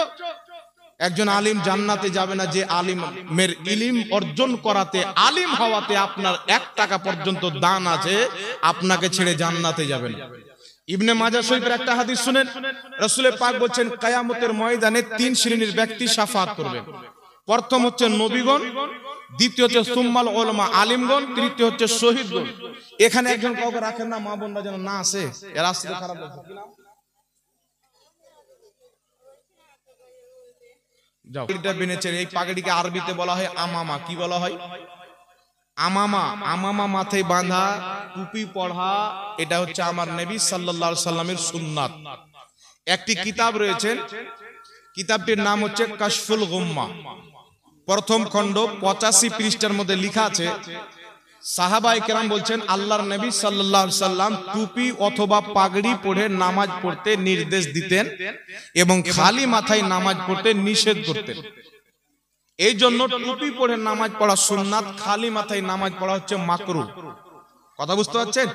একজন আলিম জান্নাতে যাবে না যে আলিমের ইলম অর্জন করাতে, আলিম হওয়াতে আপনার 1 টাকা পর্যন্ত দান আছে, আপনাকে ছেড়ে জান্নাতে যাবে না। ইবনে মাজাহ শরীফের একটা হাদিস শুনেন, রাসূল পাক বলেন কিয়ামতের ময়দানে 3 শ্রেণীর ব্যক্তি শাফাআত করবেন। প্রথম হচ্ছে নবীগণ, দ্বিতীয় হচ্ছে সুম্মাল উলামা আলিমগণ, তৃতীয় হচ্ছে শহীদগণ। এখানে একজন কাউকে রাখেন না, মা বোনরা যেন না আসে, এর আসলে খারাপ লাগছে। কি নাম? যাও, এটা বেনেছেন। এই পাগড়িকে আরবিতে বলা হয় আমামা। কি বলা হয়? আমামা। আমামা মাথায় বাঁধা, টুপি পড়া, এটা হচ্ছে আমার নবী সাল্লাল্লাহু আলাইহি সাল্লামের সুন্নাত। একটি কিতাব রয়েছে, কিতাবটির নাম হচ্ছে কাশফুল গুম্মা। প্রথম খণ্ড 85 পৃষ্ঠার মধ্যে লেখা আছে, সাহাবায়ে কেরাম বলছেন আল্লাহর নবী সাল্লাল্লাহু আলাইহি সাল্লাম টুপি অথবা পাগড়ি পরে নামাজ পড়তে নির্দেশ দিতেন এবং খালি মাথায় নামাজ পড়তে নিষেধ করতেন। এই জন্য টুপি পরে নামাজ পড়া সুন্নাত, খালি মাথায় নামাজ পড়া হচ্ছে মাকরুহ। কথা বুঝতে পারছেন?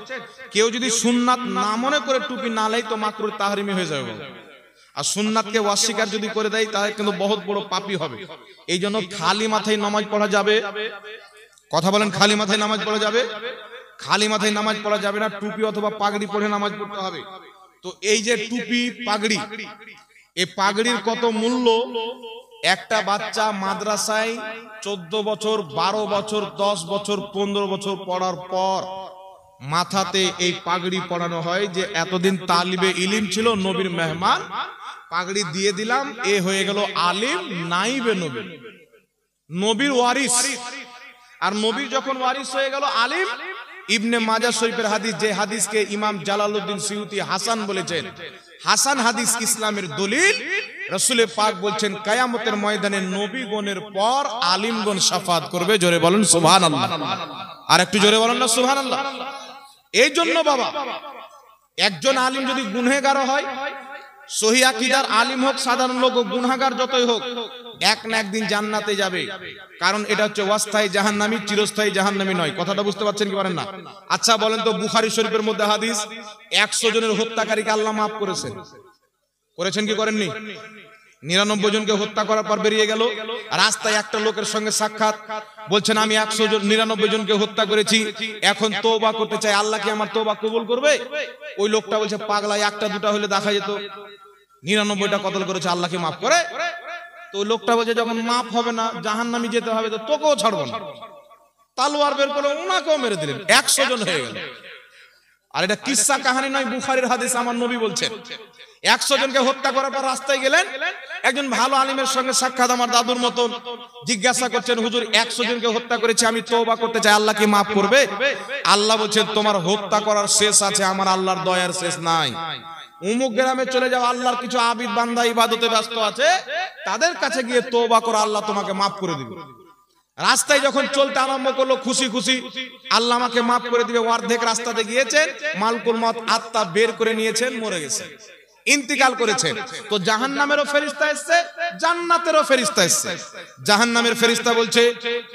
কেউ যদি সুন্নাত না মনে করে টুপি না লাই, তো মাকরুহ তাহরিমি হয়ে যাবে। আর সুন্নাতকে অস্বীকার যদি করে দেয়, তাহলে কিন্তু বহুত বড় পাপী হবে। এই জন্য খালি মাথায় নামাজ পড়া যাবে। কথা বলেন, খালি মাথায় নামাজ পড়া যাবে? খালি মাথায় নামাজ পড়া যাবে না, টুপি অথবা পাগড়ি পরে নামাজ পড়তে হবে। তো এই যে টুপি, পাগড়ি, এই পাগড়ির কত মূল্য! একটা বাচ্চা মাদ্রাসায় 14 বছর, 12 বছর, 10 বছর, 15 বছর পড়ার পর মাথাতে এই পাগড়ি পরানো হয়, যে এতদিন তালিবে ইলিম ছিল, নবীর মেহমান, পাগড়ি দিয়ে দিলাম, এ হয়ে গেল আলিম, নাইবে নবী, নবীর ওয়ারিস। আর নবীর যখন ওয়ারিস হয়ে গেল আলিম, ইবনে মাজাহ শরীফের হাদিস, যে হাদিসকে ইমাম জালালউদ্দিন সিয়ুতি হাসান বলেছেন, হাসান হাদিস ইসলামের দলিল। রাসূল পাক বলছেন কিয়ামতের ময়দানে নবীগণের পর আলিমগণ শাফাআত করবে। জোরে বলেন সুবহানাল্লাহ। আর একটু জোরে বলেন না সুবহানাল্লাহ। এই জন্য বাবা, একজন আলিম যদি গুনহগার হয়, সহি আকীদার আলিম হোক, সাধারণ লোক হোক, গুনাহগার যতই হোক, এক না একদিন জান্নাতে যাবে। কারণ এটা হচ্ছে অস্থায়ী জাহান্নামী, চিরস্থায়ী জাহান্নামী নয়। কথাটা বুঝতে পারছেন কি পারেন না? আচ্ছা বলেন তো, বুখারী শরীফের মধ্যে হাদিস, 100 জনের হত্যাকারীকে আল্লাহ maaf করেছেন। করেছেন কি করেননি? 99 জনকে হত্যা করার পর বেরিয়ে গেল, রাস্তায় একটা লোকের সঙ্গে সাক্ষাৎ, বলছেন আমি 99 জনকে হত্যা করেছি, এখন তওবা করতে চাই, আল্লাহ কি আমার তওবা কবুল করবে? ওই লোকটা বলছে, পাগলা, একটা দুটা হলে দেখা যেত, 99টা কতল করেছে, আল্লাহ কি maaf করে? তো ওই লোকটা বলছে, যখন মাফ হবে না, জাহান্নামে যেতে হবে, তো তোকেও ছাড়বো না। তালোয়ার বের করে ওনাকেও মেরে দিলেন, 100 জন হয়ে গেল। আর এটা কিসসা কাহিনী নয়, বুখারীর হাদিস, আমার নবী বলছেন। 100 জনকে হত্যা করার পর রাস্তায় গেলেন, একজন ভালো আলিমের সঙ্গে সাক্ষাৎ, আমার দাদুর মতন, জিজ্ঞাসা করছেন, হুজুর 100 জনকে হত্যা করেছি, আমি তওবা করতে চাই, আল্লাহ কি maaf করবে? আল্লাহ বলছেন, তোমার হত্যা করার শেষ আছে, আমার আল্লাহর দয়ার শেষ নাই। উমুক গ্রামে চলে যাও, আল্লাহর কিছু আবিদ বান্দা ইবাদতে ব্যস্ত আছে, তাদের কাছে গিয়ে তওবা করো, আল্লাহ তোমাকে maaf করে দিবে। রাস্তায় যখন চলতে আরম্ভ করলো, খুশি খুশি, আল্লাহ আমাকে maaf করে দিবে, অর্ধেক রাস্তাতে গিয়েছেন, মালকুল মউত আত্মা বের করে নিয়েছেন, মরে গেছে। ইন্তিকাল করেছেন। তো জাহান্নামেরও ফেরেশতা এসেছে, জান্নাতেরও ফেরেশতা এসেছে। জাহান্নামের ফেরেশতা বলছে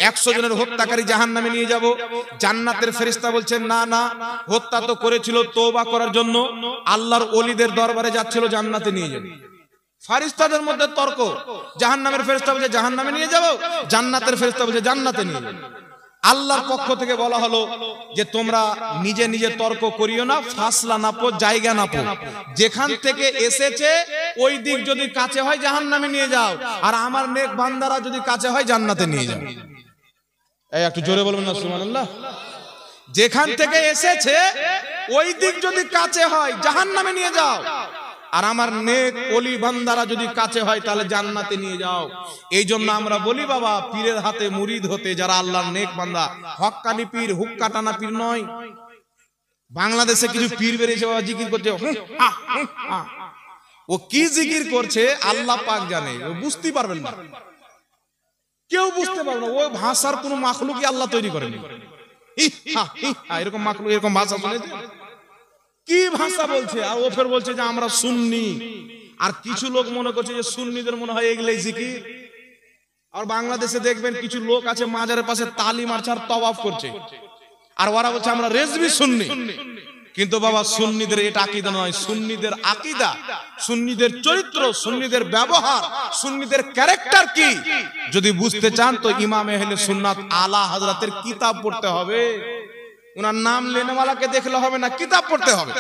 100 জনের হত্যাকারী জাহান্নামে নিয়ে যাব। জান্নাতের ফেরেশতা বলছেন না না, হত্যা তো করেছিল তওবা করার জন্য, আল্লাহর ওলিদের দরবারে যাচ্ছিল, জান্নাতে নিয়ে যাবে। ফেরেশতাদের মধ্যে তর্ক, জাহান্নামের ফেরেশতা বলছে জাহান্নামে নিয়ে যাব, জান্নাতের ফেরেশতা বলছে জান্নাতে নিয়ে যাবে। আল্লাহর পক্ষ থেকে বলা হলো যে তোমরা নিজে নিজে তর্ক করিও না, ফাসলা নাপো, জায়গা নাপো, যেখান থেকে এসেছে ওই দিক যদি কাছে হয় জাহান্নামে নিয়ে যাও, আর আমার নেক বান্দারা যদি কাছে হয় জান্নাতে নিয়ে যাও। এই একটু জোরে বলবেন না সুবহানাল্লাহ। যেখান থেকে এসেছে ওই দিক যদি কাছে হয় জাহান্নামে নিয়ে যাও, আর আমার নেক ওলি বান্দারা যদি কাছে হয় তাহলে জান্নাতে নিয়ে যাও। এই জন্য আমরা বলি বাবা, পীরের হাতে মুরিদ হতে যারা আল্লাহর নেক বান্দা, হক্কানি পীর, হুক্কা টানা পীর নয়। বাংলাদেশে কিছু পীর বেরিয়েছে বাবা, জিকির করছে, ও কি জিকির করছে আল্লাহ পাক জানে, ও বুঝতে পারবেন না, কেউ বুঝতে পারবে না। ওই ভাষার কোন মাখলুকই আল্লাহ তৈরি করেনি। এরকম মাখলুক, এরকম ভাষা শুনেছে? কি ভাষা বলছে? আর ও ফের বলছে যে আমরা সুন্নি। আর কিছু লোক মনে করছে যে সুন্নিদের মনে হয় এগুলাই জিকির। আর বাংলাদেশে দেখবেন কিছু লোক আছে মাজারের পাশে তালি মারছে আর তওয়াফ করছে, আর ওরা বলছে আমরা রেজভি সুন্নি। কিন্তু বাবা সুন্নিদের এটা আকীদা নয়। সুন্নিদের আকীদা, সুন্নিদের চরিত্র, সুন্নিদের ব্যবহার, সুন্নিদের ক্যারেক্টার কি যদি বুঝতে চান তো ইমাম আহলে সুন্নাত আলা হযরতের কিতাব পড়তে হবে। উনার নাম লেনেওয়ালাকে দেখলে হবে না, কিতাব পড়তে হবে।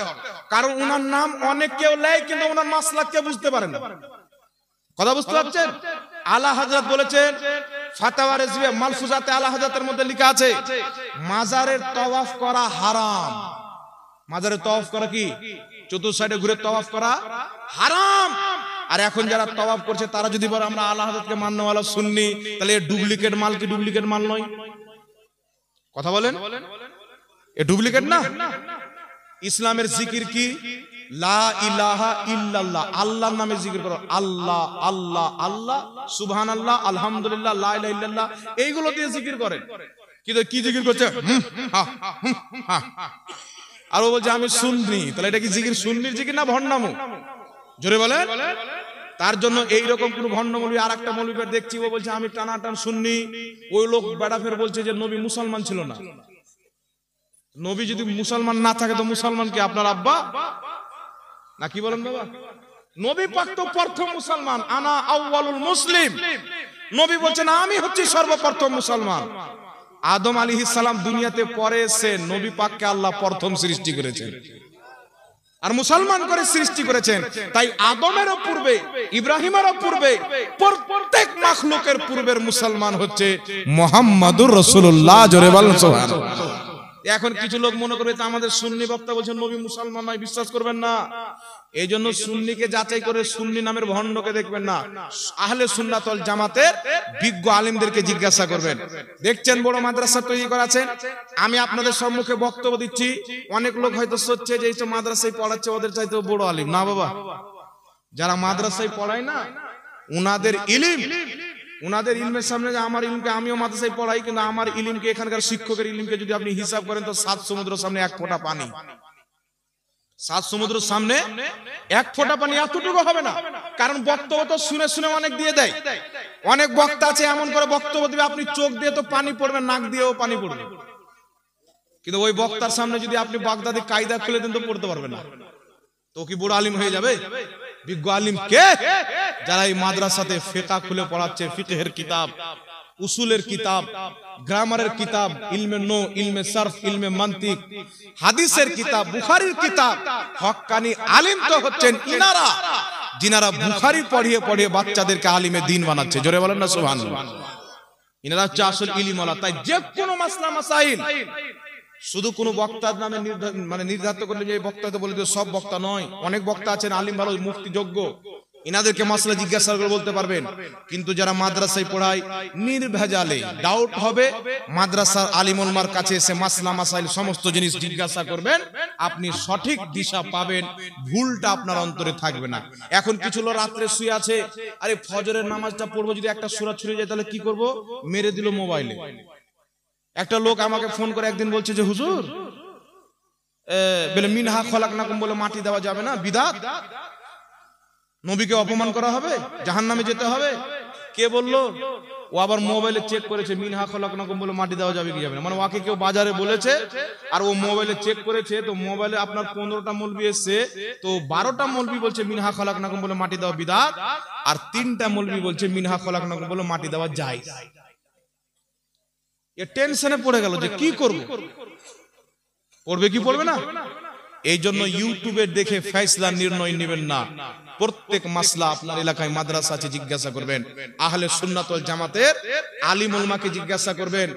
কারণ উনার নাম অনেক কেউ লেয় কিন্তু উনার মাসলাক কে বুঝতে পারে না। কথা বুঝতে পারছেন? আলা হযরত বলেছেন, ফাতাওয়া রিজভিয়া মালফুজাতে আলা হযরতের মধ্যে লেখা আছে মাজারের তওয়াফ করা হারাম। মাজারের তওয়াফ করা কি? চতুর্থ সাইডে ঘুরে তওয়াফ করা হারাম। আর এখন যারা তওয়াফ করছে তারা যদি বলে আমরা আলা হযরতকে মাননেওয়ালা সুন্নি, তাহলে এ ডুপ্লিকেট মাল কি ডুপ্লিকেট মাল নয়? কথা বলেন, এ ডুপ্লিকেট না? ইসলামের জিকির কি? লা ইলাহা ইল্লাল্লাহ, আল্লাহর নামে জিকির করো, আল্লাহ আল্লাহ আল্লাহ, সুবহানাল্লাহ, আলহামদুলিল্লাহ, লা ইলাহা ইল্লাল্লাহ, এইগুলো দিয়ে জিকির করে। কিন্তু কি জিকির করছে? আর ও বলছে আমি সুন্নি। তাহলে এটা কি জিকির সুন্নির জিকির না ভণ্ডামো? জোরে বলেন। তার জন্য এইরকম কোন ভণ্ড মৌলবি, আর একটা মৌলবি দেখছি ও বলছে আমি টানাটান সুন্নি। ওই লোক বেড়া ফের বলছে যে নবী মুসলমান ছিল না। নবী যদি মুসলমান না থাকে তো মুসলমান কি আপনার আব্বা না? কি বলেন বাবা? নবী পাক তো প্রথম মুসলমান, আনা আউয়ালুল মুসলিম। নবী বলছেন আমি হচ্ছি সর্বপ্রথম মুসলমান। আদম আলাইহিস সালাম দুনিয়াতে পরে এসে নবী পাককে আল্লাহ প্রথম সৃষ্টি করেছেন আর মুসলমান করে সৃষ্টি করেছেন। তাই আদমেরও পূর্বে, ইব্রাহিমেরও পূর্বে, প্রত্যেক মাখলুকের পূর্বের মুসলমান হচ্ছে মুহাম্মাদুর রাসূলুল্লাহ। জোরে বলেন সুবহানাল্লাহ। এখন কিছু লোক মনে করবে যে আমাদের সুন্নি বক্তা বলছেন নবী মুসলমান নয়, বিশ্বাস করবেন না। এই জন্য সুন্নিকে যাচাই করে সুন্নি নামের ভণ্ডকে দেখবেন না, আহলে সুন্নাত ওয়াল জামাতের বিজ্ঞ আলেমদেরকে জিজ্ঞাসা করবেন। দেখছেন বড় মাদ্রাসা তৈরি করা আছে, আমি আপনাদের সম্মুখে বক্তব্য দিচ্ছি, অনেক লোক হয়তো সোচছে যে এই তো মাদ্রাসায় পড়াচ্ছে ওদের চাইতে বড় আলেম। না বাবা, যারা মাদ্রাসায় পড়ায় না উনাদের ইলম, উনাদের ইলমের সামনে যে আমার ইলমকে, আমিও মাদ্রাসায় পড়াই কিন্তু আমার ইলমকে, এখানকার শিক্ষকের ইলমকে যদি আপনি হিসাব করেন তো 7 সমুদ্রের সামনে 1 ফোঁটা পানি। 7 সমুদ্রের সামনে 1 ফোঁটা পানি এতটুকু হবে না। কারণ বক্তব্য তো শুনে শুনে অনেক দিয়ে দেয়। অনেক বক্তা আছে এমন করে বক্তব্য দিবে আপনি চোখ দিয়ে তো পানি পড়বে, নাক দিয়েও পানি পড়বে, কিন্তু ওই বক্তার সামনে যদি আপনি বাগদাদি কায়দা খুলে দেন তো পড়তে পারবে না। তো কি বড় আলিম হয়ে যাবে? বিজ্ঞ আলিম কে? যারা এই মাদ্রাসাতে ফিকহ খুলে পড়াচ্ছে, ফিকহের কিতাব, উসুলের কিতাব, গ্রামারের কিতাব, ইলমে নো, ইলমে সরফ, ইলমে মান্তিক, হাদিসের কিতাব, বুখারীর কিতাব। হক্কানি আলিম তো হচ্ছেন ইনারা, যিনারা বুখারী পড়িয়ে পড়িয়ে বাচ্চাদেরকে আলিমে দ্বীন বানাচ্ছে। জোরে বলেন না সুবহানাল্লাহ। ইনারা হচ্ছে আসল ইলমওয়ালা। তাই যে কোনো মাসলা মাসাইল শুধু কোনো বক্তার নামে নির্ধারিত করলে যে বক্তা তো বলে সব বক্তা নয়। অনেক বক্তা আছেন আলিম ভালো, মুফতি যোগ্য, ইনাদেরকে মাসলা জিজ্ঞাসা করে বলতে পারবেন। কিন্তু যারা মাদ্রাসায় পড়ায় নির্ভেজালে ডাউট হবে, মাদ্রাসার আলিম উলমার কাছে এসে মাসলা মাসাইল সমস্ত জিনিস জিজ্ঞাসা করবেন, আপনি সঠিক দিশা পাবেন, ভুলটা আপনার অন্তরে থাকবে না। এখন কিছু লোক রাত্রে শুয়ে আছে, আরে ফজরের নামাজটা পড়বো, যদি একটা সূরা ছুঁড়ে যায় তাহলে কি করব? মেরে দিল মোবাইলে। একটা লোক আমাকে ফোন করে একদিন বলছে যে হুজুর বলে মিনহা খলাকনাকুম বলে মাটি দেওয়া যাবে না, বিদআত। নবীকে অপমান করা হবে, জাহান্নামে যেতে হবে? কে বললো? ও আবার মোবাইলে চেক করেছে, মিনহা খলাকনাকুম বলে মাটি দেওয়া যাবে কি যাবে না, মানে ওকে কেউ বাজারে বলেছে আর ও মোবাইলে চেক করেছে, তো মোবাইলে আপনার 15টা মৌলবি এসছে, তো 12টা মৌলবি বলছে মিনহা খলাকনাকুম বলে মাটি দেওয়া বিদআত, আর 3টা মৌলবি বলছে মিনহা খলাকনাকুম বলে মাটি দেওয়া জায়েজ। এ টেনশনে পড়ে গেল যে কি করব, পড়বে কি পড়বে না। এই জন্য ইউটিউবে দেখে ফয়সালা নির্ণয় নেবেন না। প্রত্যেক মাসলা আপনার এলাকায় মাদ্রাসা আছে, জিজ্ঞাসা করবেন। আহলে সুন্নাত ওয়াল জামাতের আলিম উলামাকে জিজ্ঞাসা করবেন।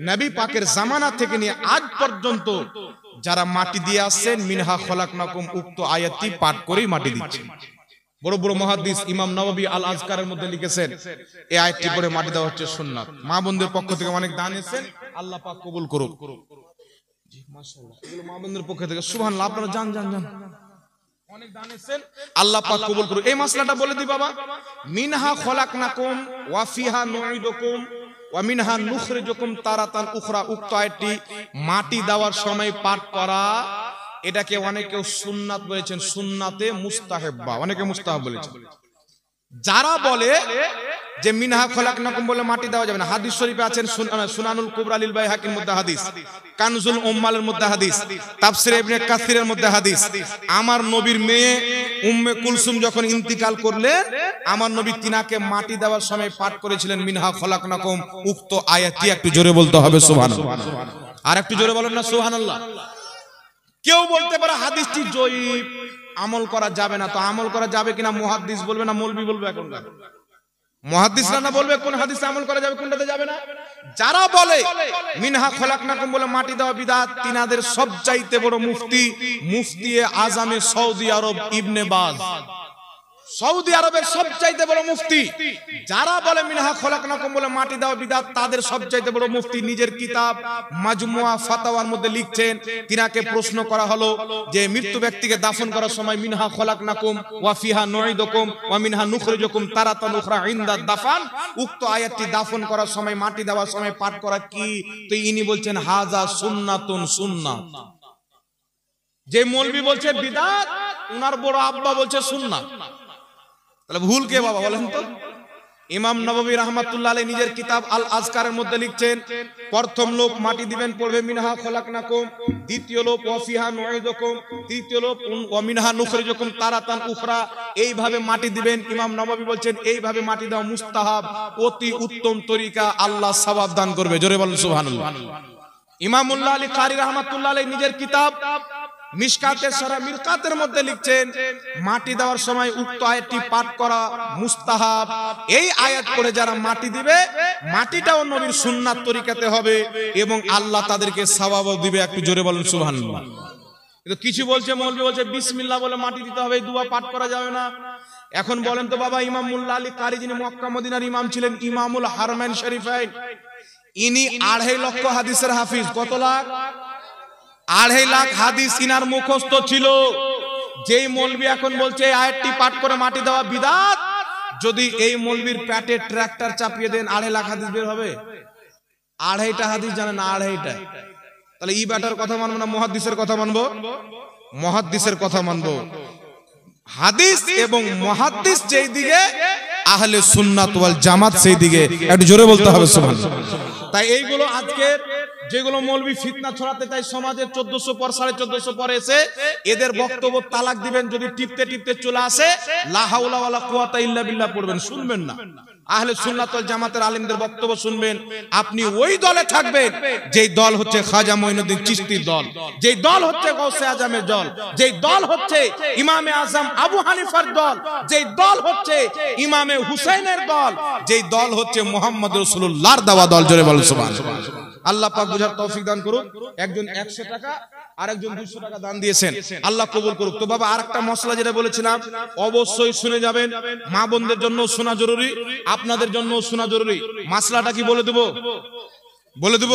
নবী পাকের জামানা থেকে নিয়ে আজ পর্যন্ত যারা মাটি দিয়ে আসছেন, মিনহা খলাকনাকুম উক্ত আয়াতটি পাঠ করেই মাটি দিচ্ছেন। বড় বড় মুহাদ্দিস ইমাম নববী আল আজকারের মধ্যে লিখেছেন এই আয়াতটি পড়ে মাটি দেওয়া হচ্ছে সুন্নাত। মা বোনদের পক্ষ থেকে অনেক দান এসেছেন, আল্লাহ পাক কবুল করুক। জি মাশাআল্লাহ, এগুলো মা বোনদের পক্ষ থেকে সুবহানাল্লাহ, আপনারা জান অনেক দান এসেছেন, আল্লাহ পাক কবুল করুক। এই মাসলাটা বলে দি বাবা, মিনহা খলাকনাকুম ওয়া ফিহা নুঈদুকুম ওয়া মিনহা নুখরিজুকুম তারাতান উখরা, উক্ত আয়াতটি মাটি দেওয়ার সময় পাঠ করা, এটাকে অনেকে সুন্নাত বলেছেন, সুন্নাতে মুস্তাহাব্বা, অনেকে মুস্তাহাব বলেছেন। যারা বলে যে মিনহা খলাকনাকুম বলে মাটি দেওয়া যাবে না, হাদিস শরীফে আছেন সুনানুল কুবরা লিল বাইহাকির মধ্যে হাদিস, কানজুল উম্মালের মধ্যে হাদিস, তাফসির ইবনে কাসিরের মধ্যে হাদিস। আমার নবীর মেয়ে উম্মে কুলসুম যখন ইন্তিকাল করলেন, আমার নবী তিনাকে মাটি দেওয়ার সময় পাঠ করেছিলেন মিনহা খলাকনাকুম উক্ত আয়াতটি। একটু জোরে বলতে হবে সুবহানাল্লাহ, আর একটু জোরে বলেন না সুবহানাল্লাহ। কেউ বলতে পারে হাদিসটি জয়ীফ, আমল করা যাবে না, তো আমল করা যাবে কিনা মুহাদ্দিস বলবে না মৌলবি বলবে? এখনকার মুহাদ্দিসরা না বলবে কোন হাদিসে আমল করা যাবে, কোনটাতে যাবে না। যারা বলে মিনহা খলাকনাকুম বলে মাটি দেওয়া বিদআত, তিনাদের সবচাইতে বড় মুফতি মুফতি আজমে সৌদি আরব ইবনে বাজ, সৌদি আরবের সবচাইতে বড় মুফতি। যারা বলে মিনহা খলাকনাকুম বলে মাটি দেওয়া বিদআত, তাদের সবচাইতে বড় মুফতি নিজের কিতাব মাজমুয়া ফাতাওয়ার মধ্যে লিখছেন। তিনাকে প্রশ্ন করা হলো যে মৃত্যু ব্যক্তিকে দাফন করার সময় মিনহা খলাকনাকুম ওয়া ফিহা নুঈদুকুম ওয়া মিনহা নুখরিজুকুম তারাতান উখরা ইনদা দাফান, উক্ত আয়াতটি দাফন করার সময় মাটি দেওয়ার সময় পাঠ করা কি? তো ইনি বলছেন হাজা সুন্নাতুন সুন্নাত। যে মৌলবি বলছে বিদআত, উনার বড় আব্বা বলছে সুন্নাত। তাহলে ভুল কে বাবা বলেন তো? ইমাম নববী রাহমাতুল্লাহ আলাইহি নিজের কিতাব আল আজকারের মধ্যে লিখছেন, প্রথম লোক মাটি দিবেন পড়বে মিনহা খলাকনাকুম, দ্বিতীয় লোক ওয়া ফিহা নুঈদুকুম, তৃতীয় লোক ওয়া মিনহা নুখরিজুকুম তারাতান উখরা, এইভাবে মাটি দিবেন। ইমাম নববী বলছেন এইভাবে মাটি দেওয়া মুস্তাহাব, অতি উত্তম তরিকা, আল্লাহ সওয়াব দান করবে। জোরে বলেন সুবহানাল্লাহ। ইমামুল্লাহ আলী কারি রাহমাতুল্লাহ আলাইহি নিজের কিতাব মিশকাতে সরা মিরকাতের মধ্যে লিখছেন মাটি দেওয়ার সময় উক্ত আয়াতটি পাঠ করা মুস্তাহাব। এই আয়াত পড়ে যারা মাটি দিবে, মাটিটাও নবীর সুন্নাত তরিকাতে হবে এবং আল্লাহ তাদেরকে সওয়াবও দিবে। একটু জোরে বলেন সুবহানাল্লাহ। কিন্তু কিছু বলছে, মৌলবি বলছে বিসমিল্লাহ বলে মাটি দিতে হবে, এই দোয়া পাঠ করা যাবে না। এখন বলেন তো বাবা, ইমাম মুল্লা আলী কারি যিনি মক্কা মদিনার ইমাম ছিলেন, ইমামুল হারমাইন শরীফাইন, ইনি 2.5 লক্ষ হাদিসের হাফিজ। কত লাখ? 2.5 লাখ হাদিস ইনার মুখস্থ ছিল। যেই মৌলবি এখন বলছে এই আয়াতটি পাঠ করে মাটি দেওয়া বিদআত, যদি এই মৌলবির পেটে ট্রাক্টর চাপিয়ে দেন 2.5 লাখ হাদিস বের হবে? 2.5টা হাদিস জানেন না? 2.5টা। তাহলে ই ব্যাটার কথা মানবো না মুহাদ্দিসের কথা মানবো? মুহাদ্দিসের কথা মানবো। হাদিস এবং মুহাদ্দিস যেই দিকে, আহলে সুন্নাত ওয়াল জামাত সেই দিকে। একটু জোরে বলতে হবে সুবহানাল্লাহ। তাই এইগুলো আজকের যেগুলো মৌলবি ফিতনা ছড়াতে চায় সমাজে, 1400 পর 1450 পরে এসে এদের বক্তব্য তালাক দিবেন, যদি টিপতে টিপতে চলে আসে লা হাওলা ওয়ালা কুওয়াতা ইল্লা বিল্লাহ পড়বেন, শুনবেন না। আহলে সুন্নাত ওয়াল জামাতের আলেমদের বক্তব্য শুনবেন। আপনি ওই দলে থাকবেন যেই দল হচ্ছে খাজা মঈনুদ্দিন চিশতির দল, যেই দল হচ্ছে গৌসে আজমের দল, যেই দল হচ্ছে ইমামে আজম আবু হানিফার দল, যেই দল হচ্ছে ইমামে হুসাইনের দল, যেই দল হচ্ছে মুহাম্মদ রাসূলুল্লাহর দেওয়া দল। জোরে বলেন সুবহানাল্লাহ। আল্লাহ পাক বুঝার তৌফিক দান করুন। একজন 100 টাকা আর একজন 200 টাকা দান দিয়েছেন, আল্লাহ কবুল করুক। তো বাবা আরেকটা মশলা যেটা বলেছিলাম, অবশ্যই শুনে যাবেন। মা বোনদের জন্য শোনা জরুরি, আপনাদের জন্য শোনা জরুরি। মাসলাটা কি বলে দেব? বলে দেব,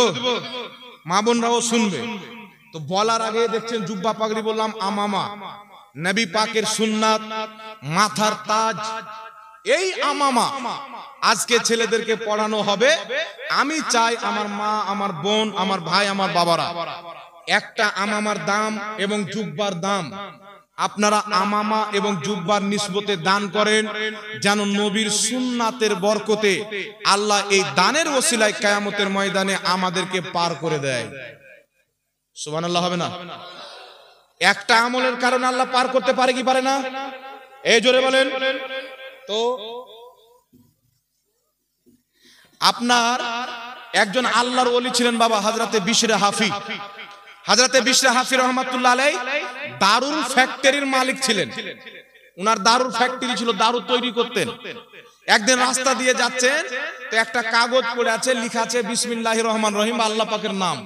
মা বোনরাও শুনবে। তো বলার আগে দেখছেন জুব্বা পাগড়ি বললাম, আমামা নবী পাকের সুন্নাত, মাথার তাজ, এই আমামা আজকে ছেলেদেরকে পড়ানো হবে। আমি চাই আমার মা, আমার বোন, আমার ভাই, আমার বাবারা, একটা আমামার দাম এবং জুব্বার দাম আপনারা আমামা এবং জুব্বার নিসবতে দান করেন, যেন নবীর সুন্নাতের বরকতে আল্লাহ এই দানের ওসিলায় কিয়ামতের ময়দানে আমাদেরকে পার করে দেয়। সুবহানাল্লাহ হবে না? একটা আমলের কারণে আল্লাহ পার করতে পারে কি পারে না? এই জোরে বলেন তো। আপনার একজন আল্লাহর ওলি ছিলেন বাবা হযরতে বিশরে হাফি। হযরতে বিশরে হাফি রহমাতুল্লাহ আলাইহি দারুর ফ্যাক্টরির মালিক ছিলেন। উনার দারুর ফ্যাক্টরি ছিল, দারু তৈরি করতেন। একদিন রাস্তা দিয়ে যাচ্ছেন, তো একটা কাগজ পড়ে আছে, লেখা আছে বিসমিল্লাহির রহমানির রহিম, আল্লাহ পাকের নাম।